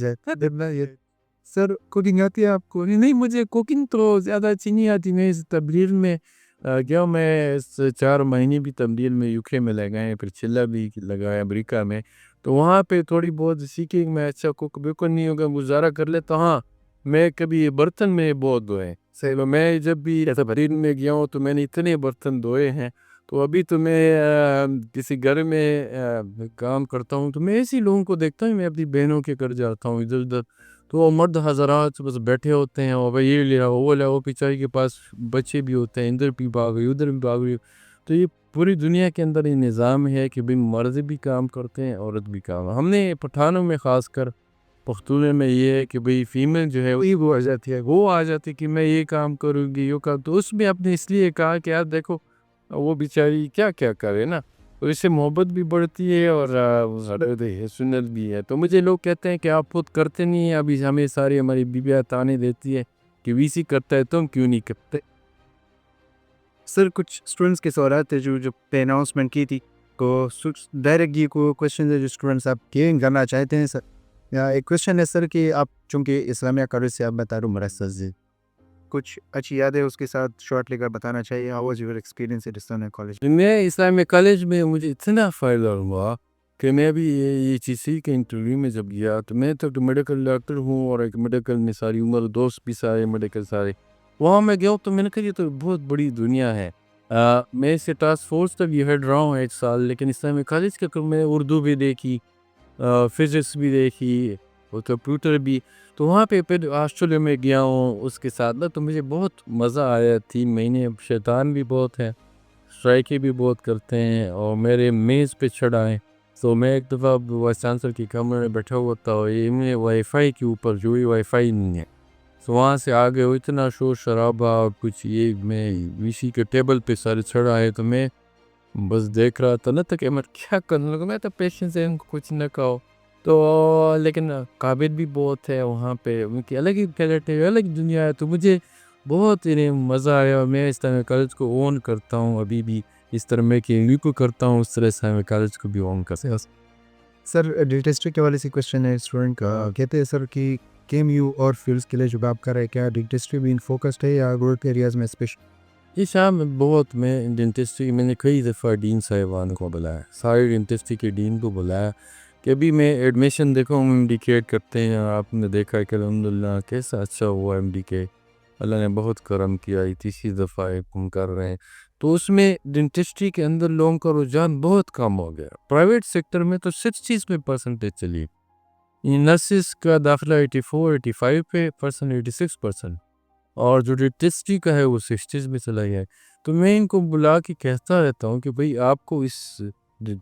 سر کوکنگ آتی ہے آپ کو؟ نہیں مجھے کوکنگ تو زیادہ اچھی نہیں آتی. میں اس تبدیل میں کیا میں اس 4 مہینے بھی تبدیل میں UK میں لگائے، پھر چلا بھی لگایا امریکہ میں، تو وہاں پہ تھوڑی بہت سیکھی میں اچھا کوک بالکل نہیں ہوگا گزارا کر لیتا. ہاں میں کبھی برتن میں بہت دھوئے صحیح، میں جب بھی تقریر میں گیا ہوں تو میں نے اتنے برتن دھوئے ہیں. تو ابھی تو میں کسی گھر میں کام کرتا ہوں تو میں ایسی لوگوں کو دیکھتا ہوں، میں اپنی بہنوں کے گھر جاتا ہوں ادھر ادھر، تو وہ مرد حضرات بس بیٹھے ہوتے ہیں، اور یہ لے آؤ وہ لے آؤ، بیچاری کے پاس بچے بھی ہوتے ہیں، ادھر بھی بھاگ رہی ادھر بھی بھاگ رہی. تو یہ پوری دنیا کے اندر یہ نظام ہے کہ بھی مرد بھی کام کرتے ہیں عورت بھی کام. ہم نے پٹھانوں میں خاص کر پختونے میں یہ ہے کہ بھئی فیمیل جو ہے وہ آ جاتی ہے کہ میں یہ کام کروں گی یہ کام. تو اس میں آپ نے اس لیے کہا کہ یار دیکھو وہ بیچاری کیا کیا کرے نا، تو اس سے محبت بھی بڑھتی ہے اور سنت بھی ہے. تو مجھے لوگ کہتے ہیں کہ آپ خود کرتے نہیں ہیں، ابھی ہمیں ساری ہماری بیویاں تانے دیتی ہے کہ ویسی کرتا ہے تم کیوں نہیں کرتے. سر کچھ اسٹوڈنٹس کے سوالات تھے جو پہ اناؤنسمنٹ کی تھی، تو ڈائریکٹ یہ کوئی کوشچن ہے جو اسٹوڈنٹس آپ کلیئر کرنا چاہتے ہیں سر. یا ایک کوشچن ہے سر کہ آپ چونکہ اسلامیہ کالج سے آپ بتا رہے ہو مرکز سے کچھ اچھی یادیں اس کے ساتھ شارٹ لے کر بتانا چاہیے. How was your experience at Islamia college? میں اسلامیہ کالج میں مجھے اتنا فائدہ ہوا کہ میں بھی یہ چیز سی کے انٹرویو میں جب گیا تو میں تو میڈیکل ڈاکٹر ہوں، اور ایک میڈیکل میں ساری عمر دوست بھی سارے میڈیکل سارے وہاں میں گیا تو میں نے کہا یہ تو بہت بڑی دنیا ہے. میں اسے ٹاسک فورس تک یہ ہیڈ رہا ہوں 1 سال، لیکن اسلامیہ کالج کے میں اردو بھی دیکھی، فزکس بھی دیکھی اور کمپیوٹر بھی. تو وہاں پہ پھر آسٹریلیا میں گیا ہوں اس کے ساتھ نا، تو مجھے بہت مزہ آیا. 3 مہینے شیطان بھی بہت ہے، اسٹرائکیں بھی بہت کرتے ہیں، اور میرے میز پہ چڑھائیں. تو میں ایک دفعہ وائس چانسلر کی کمرے میں بیٹھا ہوا تھا، اور یہ میں وائی فائی کے اوپر جو ہی وائی فائی نہیں ہے، تو وہاں سے آگے وہ اتنا شور شرابہ اور کچھ یہ میں ویسی کے ٹیبل پہ سارے چڑھائے. تو میں بس دیکھ رہا تھا نا تک کہ میں کیا کرنے لگا، میں تو پیشنس ہے ان کو کچھ نہ کہو. تو لیکن قابل بھی بہت ہے وہاں پہ، ان کی الگ ہی کیریکٹر ہے، الگ دنیا ہے. تو مجھے بہت مزہ آیا، اور میں اسلامیہ کالج کو اون کرتا ہوں ابھی بھی. اس طرح میں کہ انگلی کو کرتا ہوں اس طرح اسلامیہ کالج کو بھی اون کرتا ہوں. سر ڈیٹسٹری کے والے سے کوشچن ہے اسٹوڈنٹ کا، کہتے ہیں سر کہ KMU اور فیلڈس کے لیے جو آپ کر رہے ہیں کیا ڈیٹسٹری بھی فوکسڈ ہے یا رورل ایریاز میں اسپیشل؟ یہ شام بہت میں ڈینٹسٹری میں نے کئی دفعہ ڈین صاحبان کو بلایا، سارے ڈینٹسٹری کے ڈین کو بلایا کہ ابھی میں ایڈمیشن دیکھو ہم انڈیکیٹ کرتے ہیں. آپ نے دیکھا کہ الحمدللہ کیسا اچھا ہوا MDK، اللہ نے بہت کرم کیا. یہ 3 دفعہ ہم کر رہے ہیں. تو اس میں ڈینٹسٹری کے اندر لوگوں کا رجحان بہت کم ہو گیا. پرائیویٹ سیکٹر میں تو 60% چلی، نرسز کا داخلہ 84-85 پہ پرسنٹ 86%، اور جو ڈینٹسٹری کا ہے وہ 60 میں چلا گیا ہے. تو میں ان کو بلا کے کہتا رہتا ہوں کہ بھئی آپ کو اس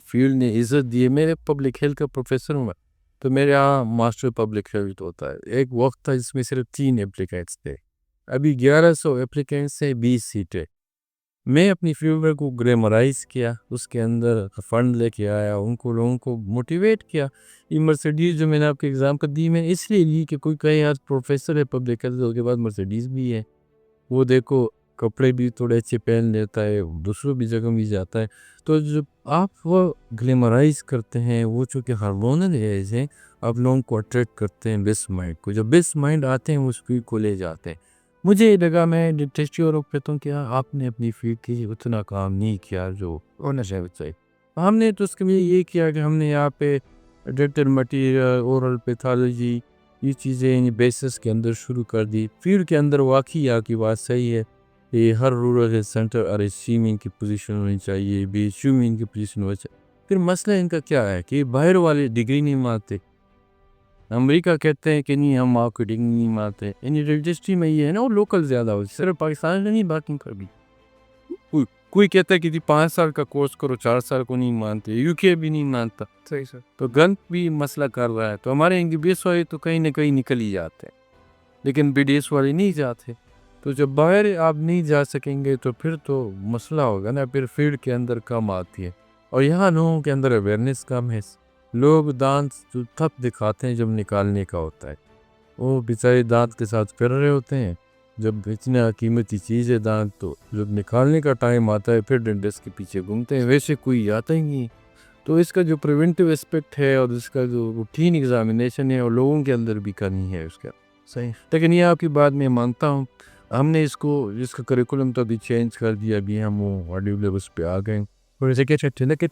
فیلڈ نے عزت دی ہے. میرے پبلک ہیلتھ کا پروفیسر ہوں میں، تو میرے یہاں ماسٹر پبلک ہیلتھ ہوتا ہے. ایک وقت تھا جس میں صرف 3 اپلیکینٹس تھے، ابھی 1100 اپلیکینٹس سے 20 سیٹیں. میں اپنی فیلڈ کو گریمرائز کیا، اس کے اندر فنڈ لے کے آیا، ان کو لوگوں کو موٹیویٹ کیا. یہ مرسیڈیز جو میں نے آپ کے ایگزامپل دی میں اس لیے لی کہ کوئی کہیں آج پروفیسر ہے پبلک ہیلتھ، اس کے بعد مرسیڈیز بھی ہے، وہ دیکھو کپڑے بھی تھوڑے اچھے پہن لیتا ہے، دوسروں بھی جگہ بھی جاتا ہے. تو جب آپ وہ گلیمرائز کرتے ہیں، وہ چونکہ ہارمونل ایج ہیں، آپ لوگوں کو اٹریکٹ کرتے ہیں بیسٹ مائنڈ کو. جب بیسٹ مائنڈ آتے ہیں اس فیلڈ کو لے جاتے ہیں. مجھے یہ لگا میں ڈینٹسٹری اور کہتا ہوں کہ آپ نے اپنی فیلڈ کی اتنا کام نہیں کیا جو ہونا چاہیے. ہم نے تو اس کے لیے یہ کیا کہ ہم نے یہاں پہ ڈینٹل مٹیریل، اورل پیتھالوجی، یہ چیزیں بیسس کے اندر شروع کر دی. فیلڈ کے اندر واقعی آپ کی بات صحیح ہے، یہ ہر رورل ہیلتھ سینٹر RHC کی پوزیشن ہونی چاہیے، BHU کی پوزیشن ہونی چاہیے. پھر مسئلہ ان کا کیا ہے کہ باہر والے ڈگری نہیں مانتے. امریکہ کہتے ہیں کہ نہیں ہم مارکیٹنگ نہیں مانتے. ڈینٹسٹری میں یہ ہے نا وہ لوکل زیادہ ہو، صرف پاکستان میں نہیں باقی کر بھی. کوئی کہتا ہے کہ 5 سال کا کورس کرو، 4 سال کو نہیں مانتے. UK بھی نہیں مانتا. صحیح سر. تو گن بھی مسئلہ کر رہا ہے. تو ہمارے MBBS والے تو کہیں نہ کہیں نکل ہی جاتے ہیں، لیکن BDS والے نہیں جاتے. تو جب باہر آپ نہیں جا سکیں گے تو پھر تو مسئلہ ہوگا نا، پھر فیلڈ کے اندر کم آتی ہے. اور یہاں لوگوں کے اندر اویئرنیس کم ہے. لوگ دانت تھپ دکھاتے ہیں جب نکالنے کا ہوتا ہے، وہ بیچارے دانت کے ساتھ پھر رہے ہوتے ہیں. جب اتنا قیمتی چیز ہے دانت، تو جب نکالنے کا ٹائم آتا ہے پھر ڈینٹسٹ کے پیچھے گھومتے ہیں، ویسے کوئی آتا ہی نہیں. تو اس کا جو پریونٹیو اسپیکٹ ہے اور اس کا جو روٹین ایگزامینیشن ہے، اور لوگوں کے اندر بھی کرنی ہے اس کا. صحیح. لیکن یہ آپ کی بات میں مانتا ہوں. ہم نے اس کا کریکولم تو ابھی چینج کر دیا، ابھی ہم وہ ماڈیول لیولس پہ آ گئے، اور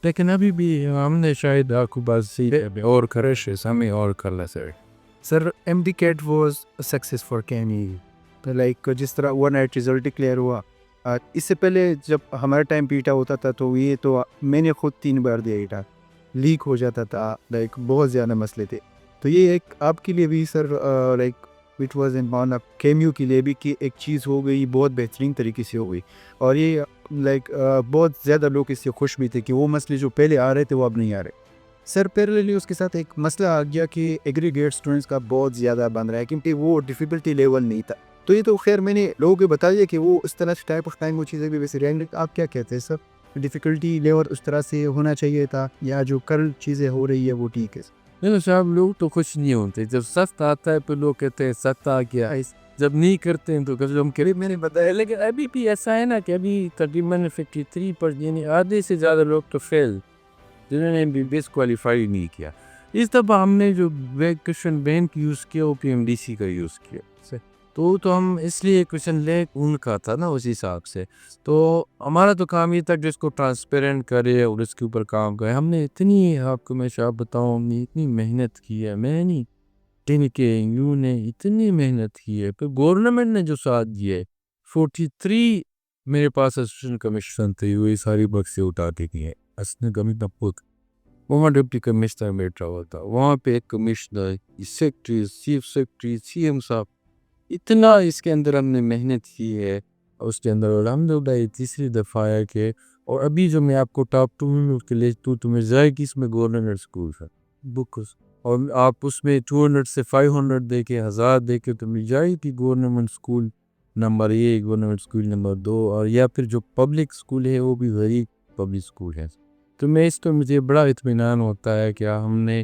لیکن ابھی بھی ہم نے شاید آپ کو بات سی اور کرش ہمیں اور کرنا sir. Sir M D CAT was success for کینی، لائک جس طرح اوور نائٹ رزلٹ ڈکلیئر ہوا. اس سے پہلے جب ہمارا ٹائم پیٹا ہوتا تھا تو یہ تو میں نے خود 3 بار دیا ایٹا، لیک ہو جاتا تھا، لائک بہت زیادہ مسئلے تھے. تو یہ ایک آپ کے لیے بھی sir like what was in مان اپ کیمیو کے لیے بھی کہ ایک چیز ہو گئی بہت بہترین طریقے سے ہو گئی، اور یہ لائک بہت زیادہ لوگ اس سے خوش بھی تھے کہ وہ مسئلے جو پہلے آ رہے تھے وہ اب نہیں آ رہے. سر پیرلیلی اس کے ساتھ ایک مسئلہ آ گیا کہ ایگریگیٹ اسٹوڈنٹس کا بہت زیادہ بن رہا ہے کیونکہ وہ ڈیفیکلٹی لیول نہیں تھا. تو یہ تو خیر میں نے لوگوں کو بتا دیا کہ وہ اس طرح سے ٹائپ آف ٹائم وہ چیزیں بھی ویسے رہیں. آپ کیا کہتے ہیں سر، ڈیفیکلٹی لیول اس طرح سے ہونا چاہیے تھا یا جو کل چیزیں ہو رہی ہے وہ ٹھیک ہے؟ نہیں صاحب، لوگ تو خوش نہیں ہوتے جب سخت آتا ہے، پھر لوگ کہتے ہیں سخت آ گیا، جب نہیں کرتے ہیں تو کبھی ہم کرے میں نے بتایا. لیکن ابھی بھی ایسا ہے نا کہ ابھی تقریباً 53% یعنی آدھے سے زیادہ لوگ تو فیل، جنہوں نے MBBS کوالیفائی نہیں کیا. اس دفعہ ہم نے جو کوشچن بینک یوز کیا وہ PMDC کا یوز کیا، تو ہم اس لیے کوشچن لے ان کا تھا نا اس حساب سے. تو ہمارا تو کام یہ تھا کہ اس کو ٹرانسپیرنٹ کرے اور اس کے اوپر کام کرے. ہم نے اتنی، آپ کو میں شاپ بتاؤں، ہم نے اتنی محنت کی ہے، میں نہیں ٹن کے یوں نے اتنی محنت کی ہے. پھر گورنمنٹ نے جو ساتھ دیا ہے، 43 میرے پاس اسسٹنٹ کمشنر تھے، وہ ساری بکسیں اٹھا کے گئے. اسسٹنٹ کمشنر خود وہاں ڈپٹی کمشنر بیٹھا ہوا تھا، وہاں پہ ایک commissioner, secretary, chief secretary, CM صاحب. اتنا اس کے اندر ہم نے محنت کی ہے اس کے اندر. الحمدللہ یہ تیسری دفعہ ہے کہ، اور ابھی جو میں آپ کو ٹاپ 2 میں اس کے لیے تو میں جائے گی اس میں گورنمنٹ اسکول ہے بکس، اور آپ اس میں 200 سے 500 دے کے 1000 دے کے تو مل جائے گی government school number 1، government school number 2، اور یا پھر جو پبلک اسکول ہے وہ بھی غریب پبلک اسکول ہے. تو میں اس کو مجھے بڑا اطمینان ہوتا ہے کہ ہم نے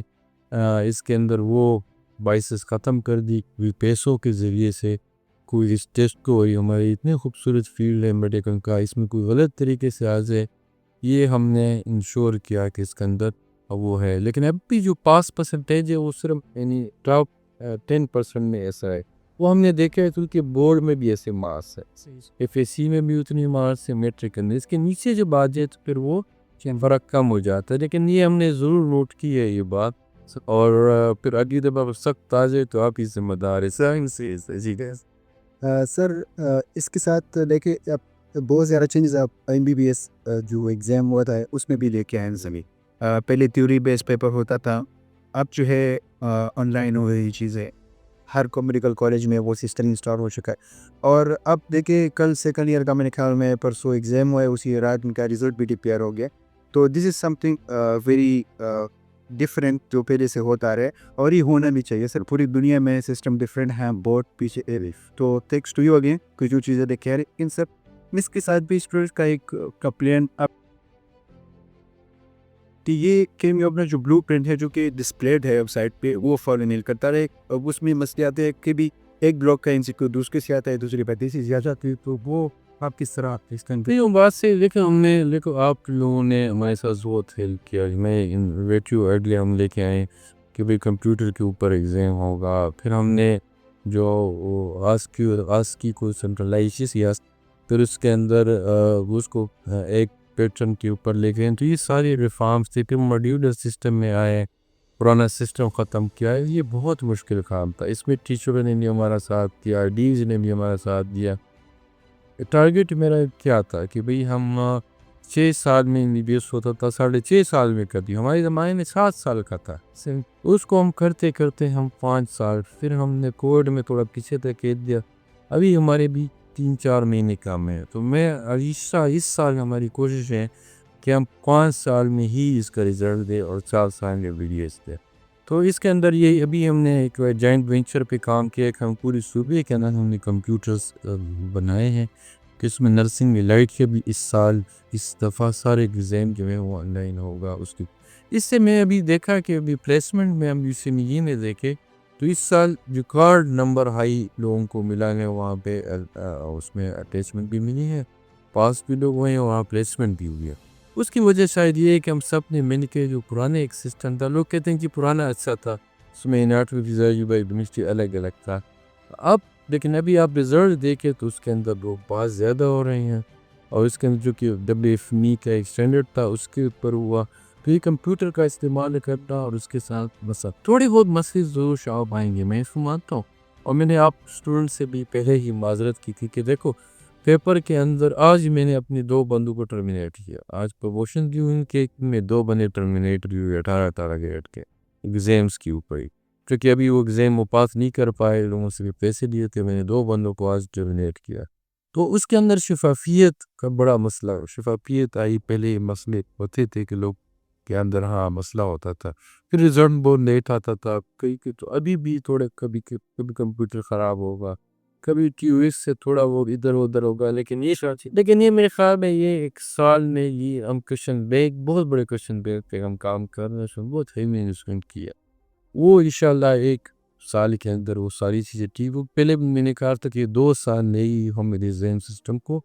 اس کے اندر وہ بائسس ختم کر دی کوئی پیسوں کے ذریعے سے. کوئی اس ٹیسٹ کو، ہماری اتنی خوبصورت فیلڈ ہے میڈیکل کا، اس میں کوئی غلط طریقے سے آ جائے، یہ ہم نے انشور کیا کہ اس کے اندر وہ ہے. لیکن اب بھی جو پاس پرسنٹیج ہے وہ صرف یعنی ٹاپ 10% میں ایسا ہے. وہ ہم نے دیکھا ہے کیونکہ بورڈ میں بھی ایسے مارکس ہے، FSC میں بھی اتنی مارکس ہے، میٹرک کے اندر اس کے نیچے جب آ جائے تو پھر وہ فرق کم ہو جاتا ہے. لیکن یہ ہم نے ضرور نوٹ کی ہے یہ بات، اور پھر اگلی دفعہ سخت آ جائے تو آپ ہی ذمہ دار ہے. جی سر اس کے ساتھ لے کے بہت زیادہ چینجز آپ MBBS جو ایگزام ہوا تھا اس میں بھی لے کے آئے ہیں. پہلے تھیوری بیس پیپر ہوتا تھا، اب جو ہے آن لائن ہو رہی چیزیں، ہر کو میڈیکل کالج میں وہ سسٹم انسٹال ہو چکا ہے. اور اب دیکھیں کل سیکنڈ ایئر کا میرے خیال میں پرسوں ایگزام ہوا ہے، اسی رات ان کا رزلٹ بھی ڈکلیئر ہو گیا. تو دس از سم تھنگ ویری ڈفرینٹ جو پہلے سے ہوتا رہے، اور یہ ہونا بھی چاہیے سر. پوری دنیا میں سسٹم ڈفرینٹ ہیں، بہت پیچھے. تو تھینکس ٹو یو اگین کچھ جو چیزیں دیکھ رہے ان سب اس کے ساتھ بھی اسٹوڈنٹ کا ایک کمپلین اب کہ یہ کہ میں اپنا جو بلو پرنٹ ہے جو کہ ڈسپلیڈ ہے ویب سائٹ پہ وہ فالو نہیں کرتا رہے. اب اس میں مسئلے آتے ہیں کہ بھی ایک بلاک کا MCQ دوسرے سے آتا ہے، دوسری پہ تیسری سے آتا ہے. تو وہ آپ کس طرح اس کا بات سے دیکھو ہم نے آپ لوگوں نے ہمارے ساتھ بہت ہیلپ کیا. میں انویٹیو آئیڈیا ہم لے کے آئے کہ بھئی کمپیوٹر کے اوپر ایگزام ہوگا. پھر ہم نے جو آسکی کو سینٹرلائز کیا، پھر اس کے اندر اس کو ایک پیٹرن کے اوپر لے گئے. تو یہ ساری ریفارمز تھے. پھر ماڈیولر سسٹم میں آئے، پرانا سسٹم ختم کیا. یہ بہت مشکل کام تھا، اس میں ٹیچروں نے بھی ہمارا ساتھ دیا، ڈیز نے بھی ہمارا ساتھ دیا. ٹارگیٹ میرا کیا تھا کہ بھئی ہم 6 سال میں MBBS ہوتا تھا، 6.5 سال میں کر دی. ہمارے زمانے میں 7 سال کا تھا، اس کو ہم کرتے کرتے ہم 5 سال، پھر ہم نے کووڈ میں تھوڑا پیچھے دھکیل دیا. ابھی ہمارے بھی 3-4 مہینے کام ہے. تو میں اس سال ہماری کوشش ہے کہ ہم 5 سال میں ہی اس کا رزلٹ دیں اور 4 سال میں MBBS دیں. تو اس کے اندر یہ ابھی ہم نے ایک جوائنٹ وینچر پہ کام کیا کہ ہم پوری صوبے کے اندر ہم نے کمپیوٹرز بنائے ہیں کہ اس میں نرسنگ میں لائٹ کے بھی اس دفعہ سارے ایگزام جو ہیں وہ آن لائن ہوگا. اس سے میں ابھی دیکھا کہ ابھی پلیسمنٹ میں ہم UCME میں دیکھے تو اس سال ریکارڈ نمبر ہائی لوگوں کو ملا ہے وہاں پہ. اس میں اٹیچمنٹ بھی ملی ہے، پاس بھی لوگ ہوئے ہیں، وہاں پلیسمنٹ بھی ہوئی ہے. اس کی وجہ شاید یہ ہے کہ ہم سب نے مل کے جو پرانے ایک سسٹم تھا، لوگ کہتے ہیں کہ پرانا اچھا تھا، اس میں اناٹومی فزیالوجی بایوکیمسٹری الگ الگ تھا. اب لیکن ابھی آپ رزلٹ دیکھیں تو اس کے اندر لوگ بہت زیادہ ہو رہے ہیں، اور اس کے اندر جو کہ WFME کا ایک اسٹینڈرڈ تھا اس کے اوپر ہوا. تو یہ کمپیوٹر کا استعمال کرنا اور اس کے ساتھ مثلا تھوڑی بہت مسئلے ضرور شعب آئیں گے، میں اس کو مانتا ہوں. اور میں نے آپ اسٹوڈنٹ سے بھی پہلے ہی معذرت کی تھی کہ دیکھو پیپر کے اندر آج میں نے اپنی 2 بندوں کو ٹرمینیٹ کیا. آج پروموشن بھی ہوئی کہ میں 2 بندے ٹرمینیٹ بھی ہوئے 18 گریڈ کے ایگزامس کے اوپر ہی، کیونکہ ابھی وہ ایگزام وہ پاس نہیں کر پائے، لوگوں سے بھی پیسے لیے تھے. میں نے 2 بندوں کو آج ٹرمینیٹ کیا. تو اس کے اندر شفافیت کا بڑا مسئلہ، شفافیت آئی. پہلے مسئلے ہوتے تھے کہ لوگ کے اندر مسئلہ ہوتا تھا، پھر رزلٹ بہت لیٹ آتا تھا. تو ابھی بھی تھوڑے کبھی کمپیوٹر خراب ہوگا، کبھی QS سے تھوڑا وہ ادھر ادھر ہوگا. لیکن یہ میرے خیال میں یہ ایک سال میں یہ ہم کوشچن بینک، بہت بڑے کوشچن بینک پہ ہم کام کر رہے ہیں، بہت ہیوی انویسٹمنٹ کیا. وہ انشاءاللہ ایک سال کے اندر وہ ساری چیزیں ٹھیک ہو. پہلے میں نے کہا تھا کہ 2 سال نہیں ہم میرے ذہن سسٹم کو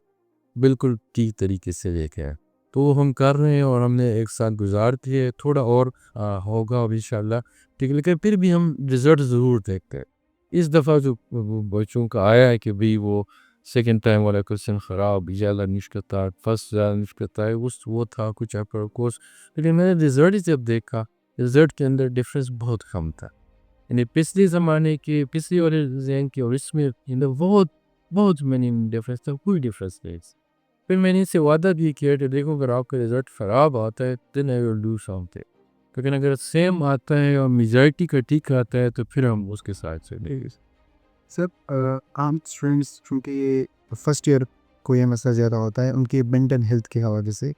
بالکل ٹھیک طریقے سے لے کے آئے. تو وہ ہم کر رہے ہیں اور ہم نے 1 سال گزار دیے. تھوڑا اور ہوگا اب انشاءاللہ ٹھیک، لیکن پھر بھی ہم رزلٹ ضرور دیکھتے ہیں. اس دفعہ جو بچوں کا آیا ہے کہ بھی وہ سیکنڈ ٹائم والا کوشچن خراب زیادہ نشکتا ہے، فرسٹ زیادہ نشکتا ہے، وہ تھا کچھ اپر کورس. لیکن میں نے رزلٹ جب دیکھا، رزلٹ کے اندر ڈفرینس بہت کم تھا. یعنی پچھلے زمانے کے پچھلے والے ذہن کے اور اس میں بہت بہت منی ڈفرینس تھا، کوئی ڈفرینس نہیں. پھر میں نے اسے وعدہ بھی کیا کہ دیکھو اگر آپ کا رزلٹ خراب آتا ہے then I will do something، لیکن اگر سیم آتا ہے اور میجارٹی کا ٹھیک آتا ہے تو پھر ہم اس کے ساتھ سے دیں گے. سر عام اسٹوڈنٹس چونکہ یہ فرسٹ ایئر کو یہ مسئلہ زیادہ ہوتا ہے ان کی مینٹل ہیلتھ کے حوالے سے.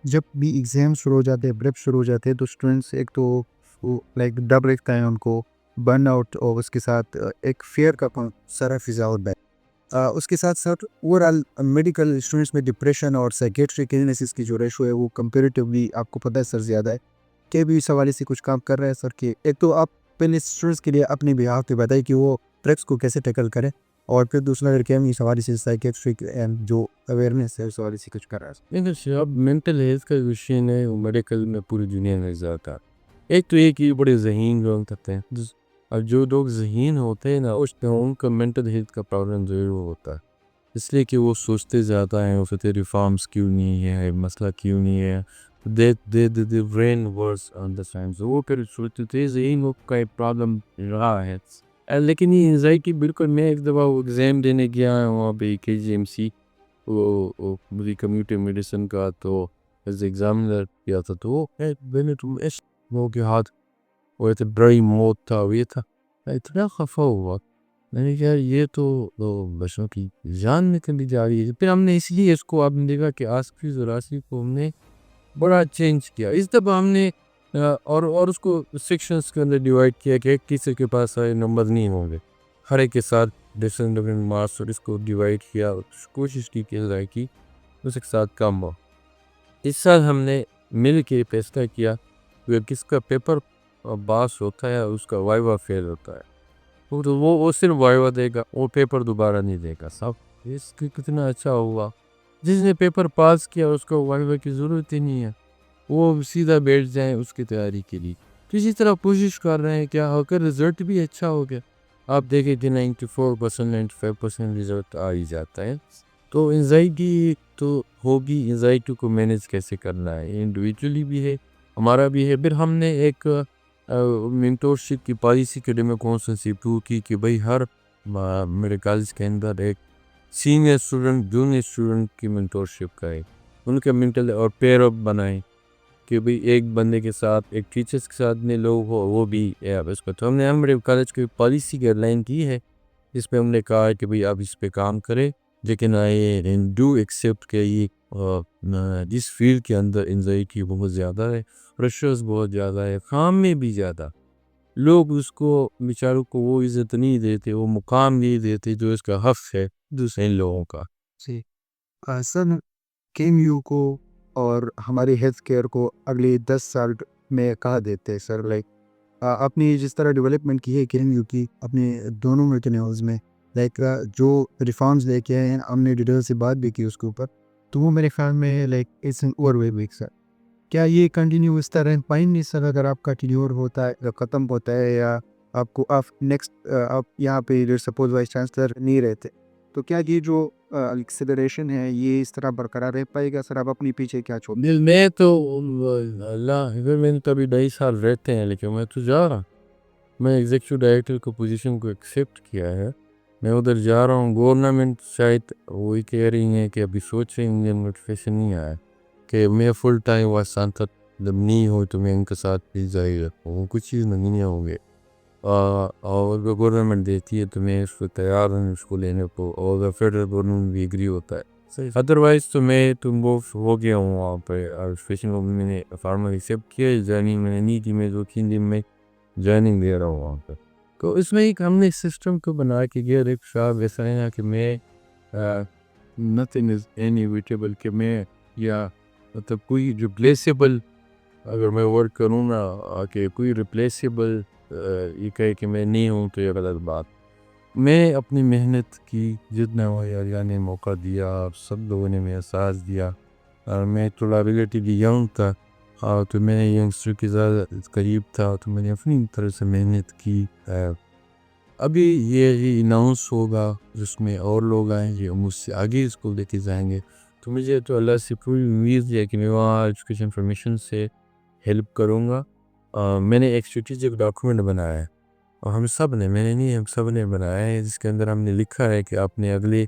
جب بھی ایگزام شروع ہو جاتے ہیں، پریپ شروع ہو جاتے ہیں، تو اسٹوڈنٹس ایک تو لائک ڈر رکھتا ہے ان کو برن آؤٹ، اور اس کے ساتھ ایک فیئر کا سارا فضا ہوتا ہے. اس کے ساتھ ساتھ اوور آل میڈیکل اسٹوڈنٹس میں ڈپریشن اور سائکیٹرک النیسز کی جو ریشو ہے وہ کمپیریٹیولی آپ کو پتہ ہے سر زیادہ ہے. کہ بھی اس حوالے سے کچھ کام کر رہے ہیں سر؟ کہ ایک تو آپ پہلے اسٹوڈنٹس کے لیے اپنی بیہاف پہ بتائیں کہ وہ ٹریکس کو کیسے ٹیکل کریں، اور پھر دوسرا لڑکے ہم اس حوالے سے سائکیٹرک جو اویئرنیس ہے اس حوالے سے کچھ کر رہا ہے. لیکن اب مینٹل ہیلتھ کا کوشچن ہے وہ میڈیکل میں پوری دنیا میں زیادہ. ایک تو یہ کہ بڑے ذہین لوگ ہوتے ہیں، اور جو لوگ ذہین ہوتے ہیں نا ان کا مینٹل ہیلتھ کا پرابلم ضرور ہوتا ہے، اس لیے کہ وہ سوچتے زیادہ ہیں. وہ کہتے ریفارمز کیوں نہیں ہے، مسئلہ کیوں نہیں ہے، the brain works on the times. وہ پھر سوچتے تھے ذہین کا ایک پرابلم رہا ہے. لیکن یہ انزائٹی بالکل، میں ایک دفعہ وہ ایگزام دینے گیا وہاں پہ KGMC، وہ مجھے کمیونٹی میڈیسن کا، تو ایز ایگزامنر کیا تھا. تو میں نے وہ کے ہاتھ وہ بڑی موت تھا، یہ تھا، میں اتنا خفا ہوا. میں نے کہا یہ تو بچوں کی جان نکلی جا رہی ہے. پھر ہم نے اس لیے اس کو آپ نے دیکھا کہ آصفی زراسی کو ہم نے بڑا چینج کیا. اس دفعہ ہم نے اور اس کو سیکشنز کے اندر ڈیوائڈ کیا کہ ایک ٹیچر کے پاس سارے نمبر نہیں ہوں گے، ہر ایک کے ساتھ ڈفرینٹ مارکس، اور اس کو ڈیوائڈ کیا، کوشش کی کہ ذائقی اس کے ساتھ کم ہو. اس سال ہم نے مل کے فیصلہ کیا کہ کس کا پیپر پاس ہوتا ہے اس کا وائیوا فیل ہوتا ہے، تو وہ صرف وائیوا دے گا، وہ پیپر دوبارہ نہیں دے گا. سب اس کی کتنا اچھا ہوا. جس نے پیپر پاس کیا اس کو وائیوا کی ضرورت ہی نہیں ہے، وہ سیدھا بیٹھ جائیں اس کی تیاری کے لیے. تو اسی طرح کوشش کر رہے ہیں کیا ہو کر رزلٹ بھی اچھا ہو گیا. آپ دیکھیں کہ 94% 95% رزلٹ آ ہی جاتا ہے. تو انزائٹی تو ہوگی، انزائٹی کو مینیج کیسے کرنا ہے انڈیویجولی بھی ہے، ہمارا بھی ہے. پھر ہم نے ایک مینٹورشپ کی پالیسی اکیڈمی کونسل ٹو کی کہ بھئی ہر میرے کالج کے اندر ایک سینئر اسٹوڈنٹ جونیئر اسٹوڈنٹ کی مینٹورشپ کرے، ان کے مینٹل اور پیئر اپ بنائیں کہ بھئی ایک بندے کے ساتھ ایک ٹیچرس کے ساتھ میں لوگ ہو وہ بھی اس کو. تو ہم نے ہمارے کالج کی پالیسی گائیڈ لائن کی ہے، جس پہ ہم نے کہا ہے کہ بھئی آپ اس پہ کام کریں. لیکن آئی ڈو ایکسیپٹ کہ یہ اس فیلڈ کے اندر انزائٹی بہت زیادہ ہے، پریشرز بہت زیادہ ہے، کام میں بھی زیادہ. لوگ اس کو بیچاروں کو وہ عزت نہیں دیتے، وہ مقام نہیں دیتے جو اس کا حق ہے دوسرے لوگوں کا. جی سر، KMU کو اور ہماری ہیلتھ کیئر کو اگلی 10 سال میں کہا دیتے ہیں سر؟ لائک اپنی جس طرح ڈیولپمنٹ کی ہے KMU کی اپنے دونوں میٹنیوز میں، لائک جو ریفارمز لے کے آئے ہیں، ہم نے ڈیٹیل سے بات بھی کی اس کے اوپر، تو وہ میرے خیال میں like it's an over week sir. کیا یہ کنٹینیو اس طرح پائیں گے سر؟ اگر آپ کا ٹینیور ہوتا ہے ختم ہوتا ہے یا آپ کو آپ نیکسٹ آپ یہاں پہ سپوز وائس چانسلر نہیں رہتے تو کیا یہ جو ایکسلریشن ہے یہ اس طرح برقرار رہ پائے گا سر؟ آپ اپنی پیچھے کیا چھوڑ؟ میں تو اللہ حفظ میں نے تو ابھی 2.5 سال رہتے ہیں لیکن میں تو جا رہا، میں ایگزیکٹو ڈائریکٹر کو پوزیشن کو ایکسیپٹ کیا ہے، میں ادھر جا رہا ہوں۔ گورنمنٹ شاید وہی کہہ رہی ہیں کہ ابھی سوچ رہی ہیں، نوٹیفیکیشن نہیں آیا کہ میں فل ٹائم وائس چانسلر جب نہیں ہو تو میں ان کے ساتھ بھی ظاہر رکھوں، کچھ چیز نہیں ہوں گے اور گورنمنٹ دیتی ہے تو میں اس کو تیار ہوں اس کو لینے کو، اور فیڈرل گورنمنٹ بھی ایگری ہوتا ہے۔ ادروائز تو میں تم وہ ہو گیا ہوں وہاں پہ اسپیشل میں نے فارمر ایکسیپٹ کیا، جوائننگ میں نے نہیں کی، میں 2-3 دن میں جوائننگ دے رہا ہوں وہاں پہ۔ تو اس میں ایک ہم نے سسٹم کو بنا کے گیا ایک صاحب ایسا ہے نا کہ میں nothing is inevitable کہ میں یا مطلب کوئی ریپلیسیبل اگر میں ورک کروں نا کہ کوئی ریپلیسیبل یہ کہے کہ میں نہیں ہوں تو یہ غلط بات۔ میں اپنی محنت کی جتنا ہوا یعنی موقع دیا، سب لوگوں نے میرا ساتھ دیا، اور میں تھوڑا ریلیٹیولی ینگ تھا تو میں ینگسٹر کے زیادہ قریب تھا تو میں نے اپنی طرح سے محنت کی۔ ابھی یہ اناؤنس ہوگا جس میں اور لوگ آئیں گے مجھ سے آگے اس کو لے کے جائیں گے، تو مجھے تو اللہ سے پوری امید ہے کہ میں وہاں ایجوکیشن انفارمیشن سے ہیلپ کروں گا۔ میں نے ایک اسٹریٹجک ڈاکومنٹ بنایا ہے اور ہم سب نے، میں نے نہیں ہم سب نے بنایا ہے، جس کے اندر ہم نے لکھا ہے کہ آپ نے اگلے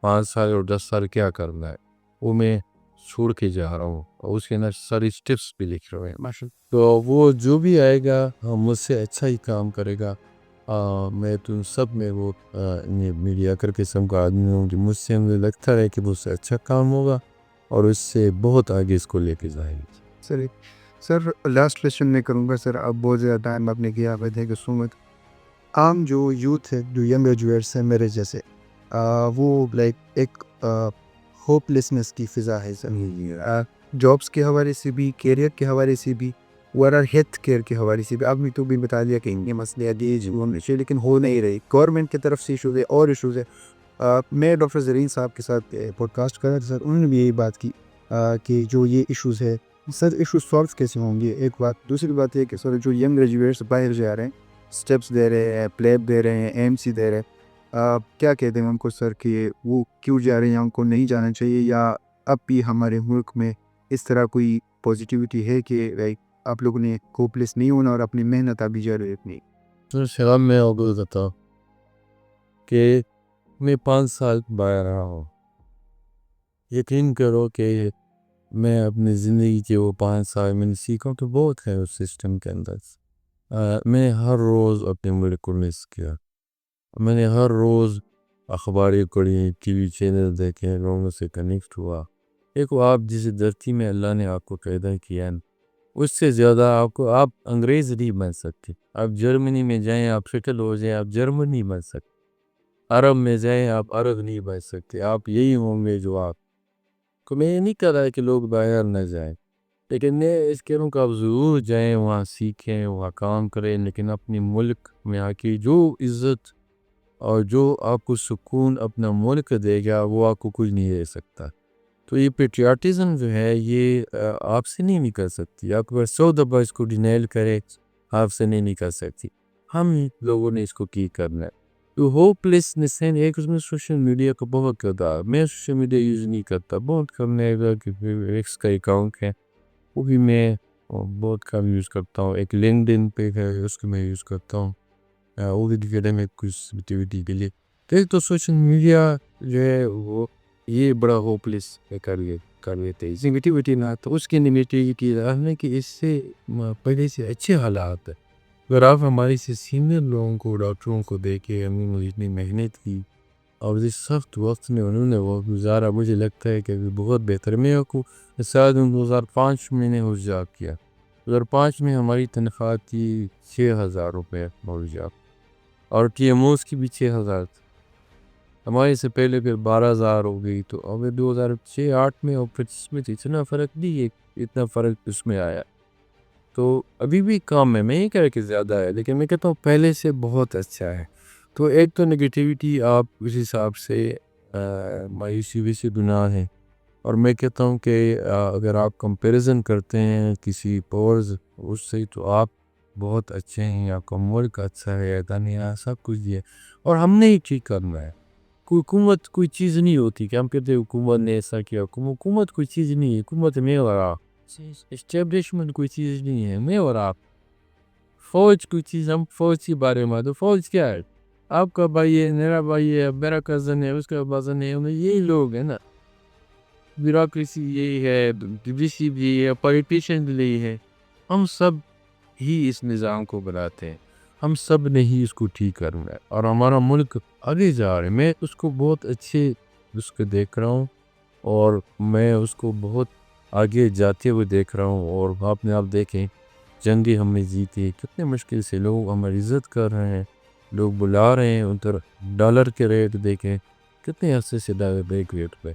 5 سال اور 10 سال کیا کرنا ہے، وہ میں چھوڑ کے جا رہا ہوں، اور اس کے اندر ساری اسٹیپس بھی لکھ رہے ہیں۔ تو وہ جو بھی آئے گا مجھ سے اچھا ہی کام کرے گا۔ میں تو سب میں وہ میڈیا کر قسم کا آدمی ہوں کہ مجھ سے مجھے لگتا ہے کہ مجھ سے اچھا کام ہوگا اور اس سے بہت آگے اس کو لے کے جائیں گے۔ سر لاسٹ کویشچن میں کروں گا سر، اب بہت زیادہ ٹائم آپ نے کیا ہے کہ سمت عام جو یوتھ ہے جو ینگ گریجویٹس ہیں میرے جیسے وہ لائک ایک ہوپ لیسنس کی فضا ہے سر، جابس کے حوالے سے بھی، کیریئر کے حوالے سے بھی، اوورآل ہیلتھ کیئر کے حوالے سے بھی۔ آپ نے تو بھی بتا دیا کہ یہ مسئلے دیج ہونے چاہیے لیکن ہو نہیں رہی، گورنمنٹ کی طرف سے ایشوز ہے اور ایشوز ہے۔ میں ڈاکٹر زرین صاحب کے ساتھ پوڈ کاسٹ کر رہا تھا سر، انہوں نے بھی یہی بات کی کہ جو یہ ایشوز ہے سر، ایشوز سالو کیسے ہوں گے؟ ایک بات، دوسری بات یہ کہ سر جو ینگ گریجویٹس باہر جا رہے ہیں، سٹیپس دے رہے ہیں، پلیب دے رہے ہیں، ایم سی دے رہے ہیں، کیا کہتے ہیں ان کو سر کہ وہ کیوں جا رہے ہیں یا ان کو نہیں جانا چاہیے، یا اب بھی ہمارے ملک میں اس طرح کوئی پوزیٹیوٹی ہے کہ آپ لوگوں نے ہوپلیس نہیں ہونا اور اپنی محنت ابھی جاری رکھنی؟ تو شراب میں اوگل بتاؤ کہ میں 5 سال باہر رہا ہوں، یقین کرو کہ میں اپنی زندگی کے وہ 5 سال میں نے سیکھا تو بہت ہے اس سسٹم کے اندر۔ میں ہر روز اپنے ملک کو مس کیا، میں نے ہر روز اخباریں پڑھی، ٹی وی چینل دیکھے، لوگوں سے کنیکٹ ہوا۔ دیکھو آپ جس دھرتی میں اللہ نے آپ کو پیدا کیا ہے اس سے زیادہ آپ انگریز نہیں بن سکتے۔ آپ جرمنی میں جائیں آپ سیٹل ہو جائیں، آپ جرمن نہیں بن سکتے۔ عرب میں جائیں آپ عرب نہیں بن سکتے، آپ یہی ہوں گے جو آپ کو۔ میں یہ نہیں کہہ رہا کہ لوگ باہر نہ جائیں، لیکن میں اس کہہ رہا ہوں کہ آپ ضرور جائیں، وہاں سیکھیں، وہاں کام کریں، لیکن اپنے ملک میں آ کے جو عزت اور جو آپ کو سکون اپنا ملک دے گا وہ آپ کو کچھ نہیں دے سکتا۔ تو یہ پیٹریاٹزم جو ہے یہ آپ سے نہیں نکل سکتی، آپ کو 100 دفعہ اس کو ڈینیل کرے آپ سے نہیں نکل سکتی۔ ہم لوگوں نے اس کو کی کرنا ہے۔ تو ہوپ لیسنس ہے ایک، اس میں سوشل میڈیا کا بہت کردار۔ میں سوشل میڈیا یوز نہیں کرتا، بہت کم ہے، ایکس کا اکاؤنٹ ہے وہ بھی میں بہت کم یوز کرتا ہوں، ایک لنکڈن پہ ہے اس کو میں یوز کرتا ہوں وہ بھی دکھے میں کچھ ایکٹیویٹی کے لیے۔ تو سوشل میڈیا جو ہے وہ یہ بڑا ہوپ لیس کر لیتے ہیں نگیٹیوٹی نہ، تو اس کی نگیٹیوٹی ہے کہ اس سے پہلے سے اچھے حالات ہے۔ اگر آپ ہمارے سے سینئر لوگوں کو، ڈاکٹروں کو دیکھیں، ہم نے اتنی محنت کی اور اس سخت وقت میں انہوں نے وہ گزارا، مجھے لگتا ہے کہ بہت بہتر۔ میں کو شاید 2005 میں نے وہ جاب کیا، 2005 میں ہماری تنخواہ تھی 6,000 روپے جاب، اور ٹی ایم اوز کی بھی 6,000 تھی۔ ہمارے سے پہلے پھر 12,000 ہو گئی، تو اب 2006-08 میں اور 25 میں اتنا فرق نہیں ہے، اتنا فرق اس میں آیا۔ تو ابھی بھی کام ہے، میں یہ کہہ رہا کہ زیادہ ہے، لیکن میں کہتا ہوں پہلے سے بہت اچھا ہے۔ تو ایک تو نگیٹیوٹی آپ اس حساب سے مایوسی بھی سے گناہ ہے، اور میں کہتا ہوں کہ اگر آپ کمپیریزن کرتے ہیں کسی پورز اس سے، تو آپ بہت اچھے ہیں، آپ کا ملک اچھا ہے، دنیا سب کچھ ہے، اور ہم نے ہی ٹھیک کرنا ہے۔ کوئی حکومت کوئی چیز نہیں ہوتی کہ ہم کہتے ہیں حکومت نے ایسا کیا۔ حکومت کوئی چیز نہیں ہے، حکومت میں اور آپ، اسٹیبلشمنٹ کوئی چیز نہیں ہے، میں اور آپ۔ فوج کوئی چیز، ہم فوج کے بارے میں، تو فوج کیا ہے؟ آپ کا بھائی ہے، میرا بھائی ہے، میرا کزن ہے، اس کا کزن ہے، یہی لوگ ہیں نا۔ بیوروکریسی یہی ہے، ڈی سی بھی یہی ہے، پولیٹیشین بھی یہی ہے۔ ہم سب ہی اس نظام کو بناتے ہیں، ہم سب نے ہی اس کو ٹھیک کرنا ہے، اور ہمارا ملک آگے جا رہا ہے۔ میں اس کو بہت اچھے اس کو دیکھ رہا ہوں، اور میں اس کو بہت آگے جاتے ہوئے دیکھ رہا ہوں۔ اور آپ نے آپ دیکھیں جنگیں ہم نے جیتی، کتنے مشکل سے لوگ ہماری عزت کر رہے ہیں، لوگ بلا رہے ہیں۔ ادھر ڈالر کے ریٹ دیکھیں کتنے عرصے سے بیک ریٹ پہ۔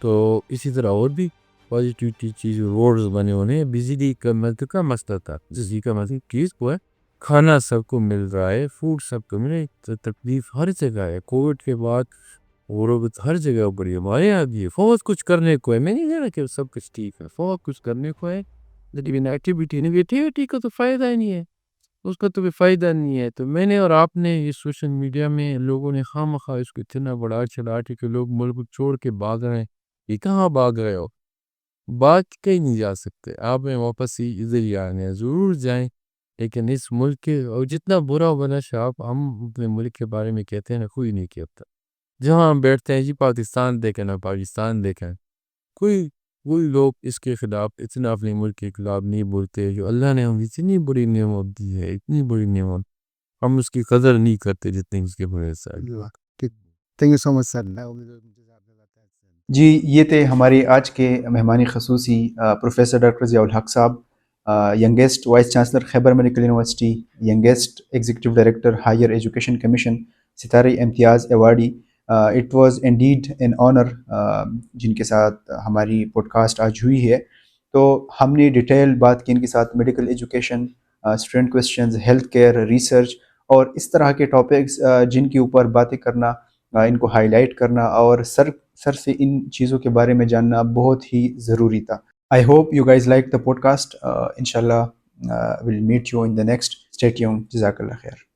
تو اسی طرح اور بھی پازیٹیوٹی چیز، روڈز بنے ہونے ہیں، بجلی کا کا مسئلہ تھا، بجلی کا مسئلہ چیز کو ہے، کھانا سب کو مل رہا ہے، فوڈ سب کو مل رہا ہے، تکلیف ہر جگہ ہے۔ کووڈ کے بعد غربت ہر جگہ پر ہے، ہمارے یہاں بھی ہے۔ فوج کچھ کرنے کو ہے، میں نہیں کہہ رہا کہ سب کچھ ٹھیک ہے، فوج کچھ کرنے کو ہے، لیکن ایکٹیویٹی کا تو فائدہ ہی نہیں ہے، اس کا تو بھی فائدہ نہیں ہے۔ تو میں نے اور آپ نے یہ سوشل میڈیا میں لوگوں نے خواہ مخواہ اس کو اتنا بڑا چلا کہ لوگ ملک چھوڑ کے بھاگ رہے ہیں۔ یہ کہاں بھاگ رہے ہو؟ بھاگ کہیں نہیں جا سکتے، آپ میں واپس ہی ادھر ہی آنے ہیں، ضرور جائیں، لیکن اس ملک کے، اور جتنا برا بنا شاپ ہم اپنے ملک کے بارے میں کہتے ہیں نا، کوئی نہیں کہتا۔ جہاں ہم بیٹھتے ہیں جی پاکستان دیکھیں نا، پاکستان دیکھیں، کوئی لوگ اس کے خلاف اتنا اپنے ملک کے خلاف نہیں بولتے۔ جو اللہ نے ہمیں اتنی بڑی نعمت دی ہے، اتنی بڑی نعمت، ہم اس کی قدر نہیں کرتے جتنی اس کے بڑے ساتھ۔ تھینک یو سو مچ سر۔ جی یہ تھے ہمارے آج کے مہمان خصوصی پروفیسر ڈاکٹر ضیاء الحق صاحب، youngest vice chancellor Khyber medical university, youngest executive director higher education commission, Sitara Imtiaz awardee. It was indeed an honour جن کے ساتھ ہماری پوڈ کاسٹ آج ہوئی ہے۔ تو ہم نے ڈیٹیل بات کی ان کے ساتھ، medical education, student questions, health care, research, اور اس طرح کے ٹاپکس جن کے اوپر باتیں کرنا، ان کو ہائی لائٹ کرنا، اور سر سے ان چیزوں کے بارے میں جاننا بہت ہی ضروری تھا۔ I hope you guys like the podcast. انشاء اللہ will meet you in the next, stay tuned, جزاک اللہ خیر۔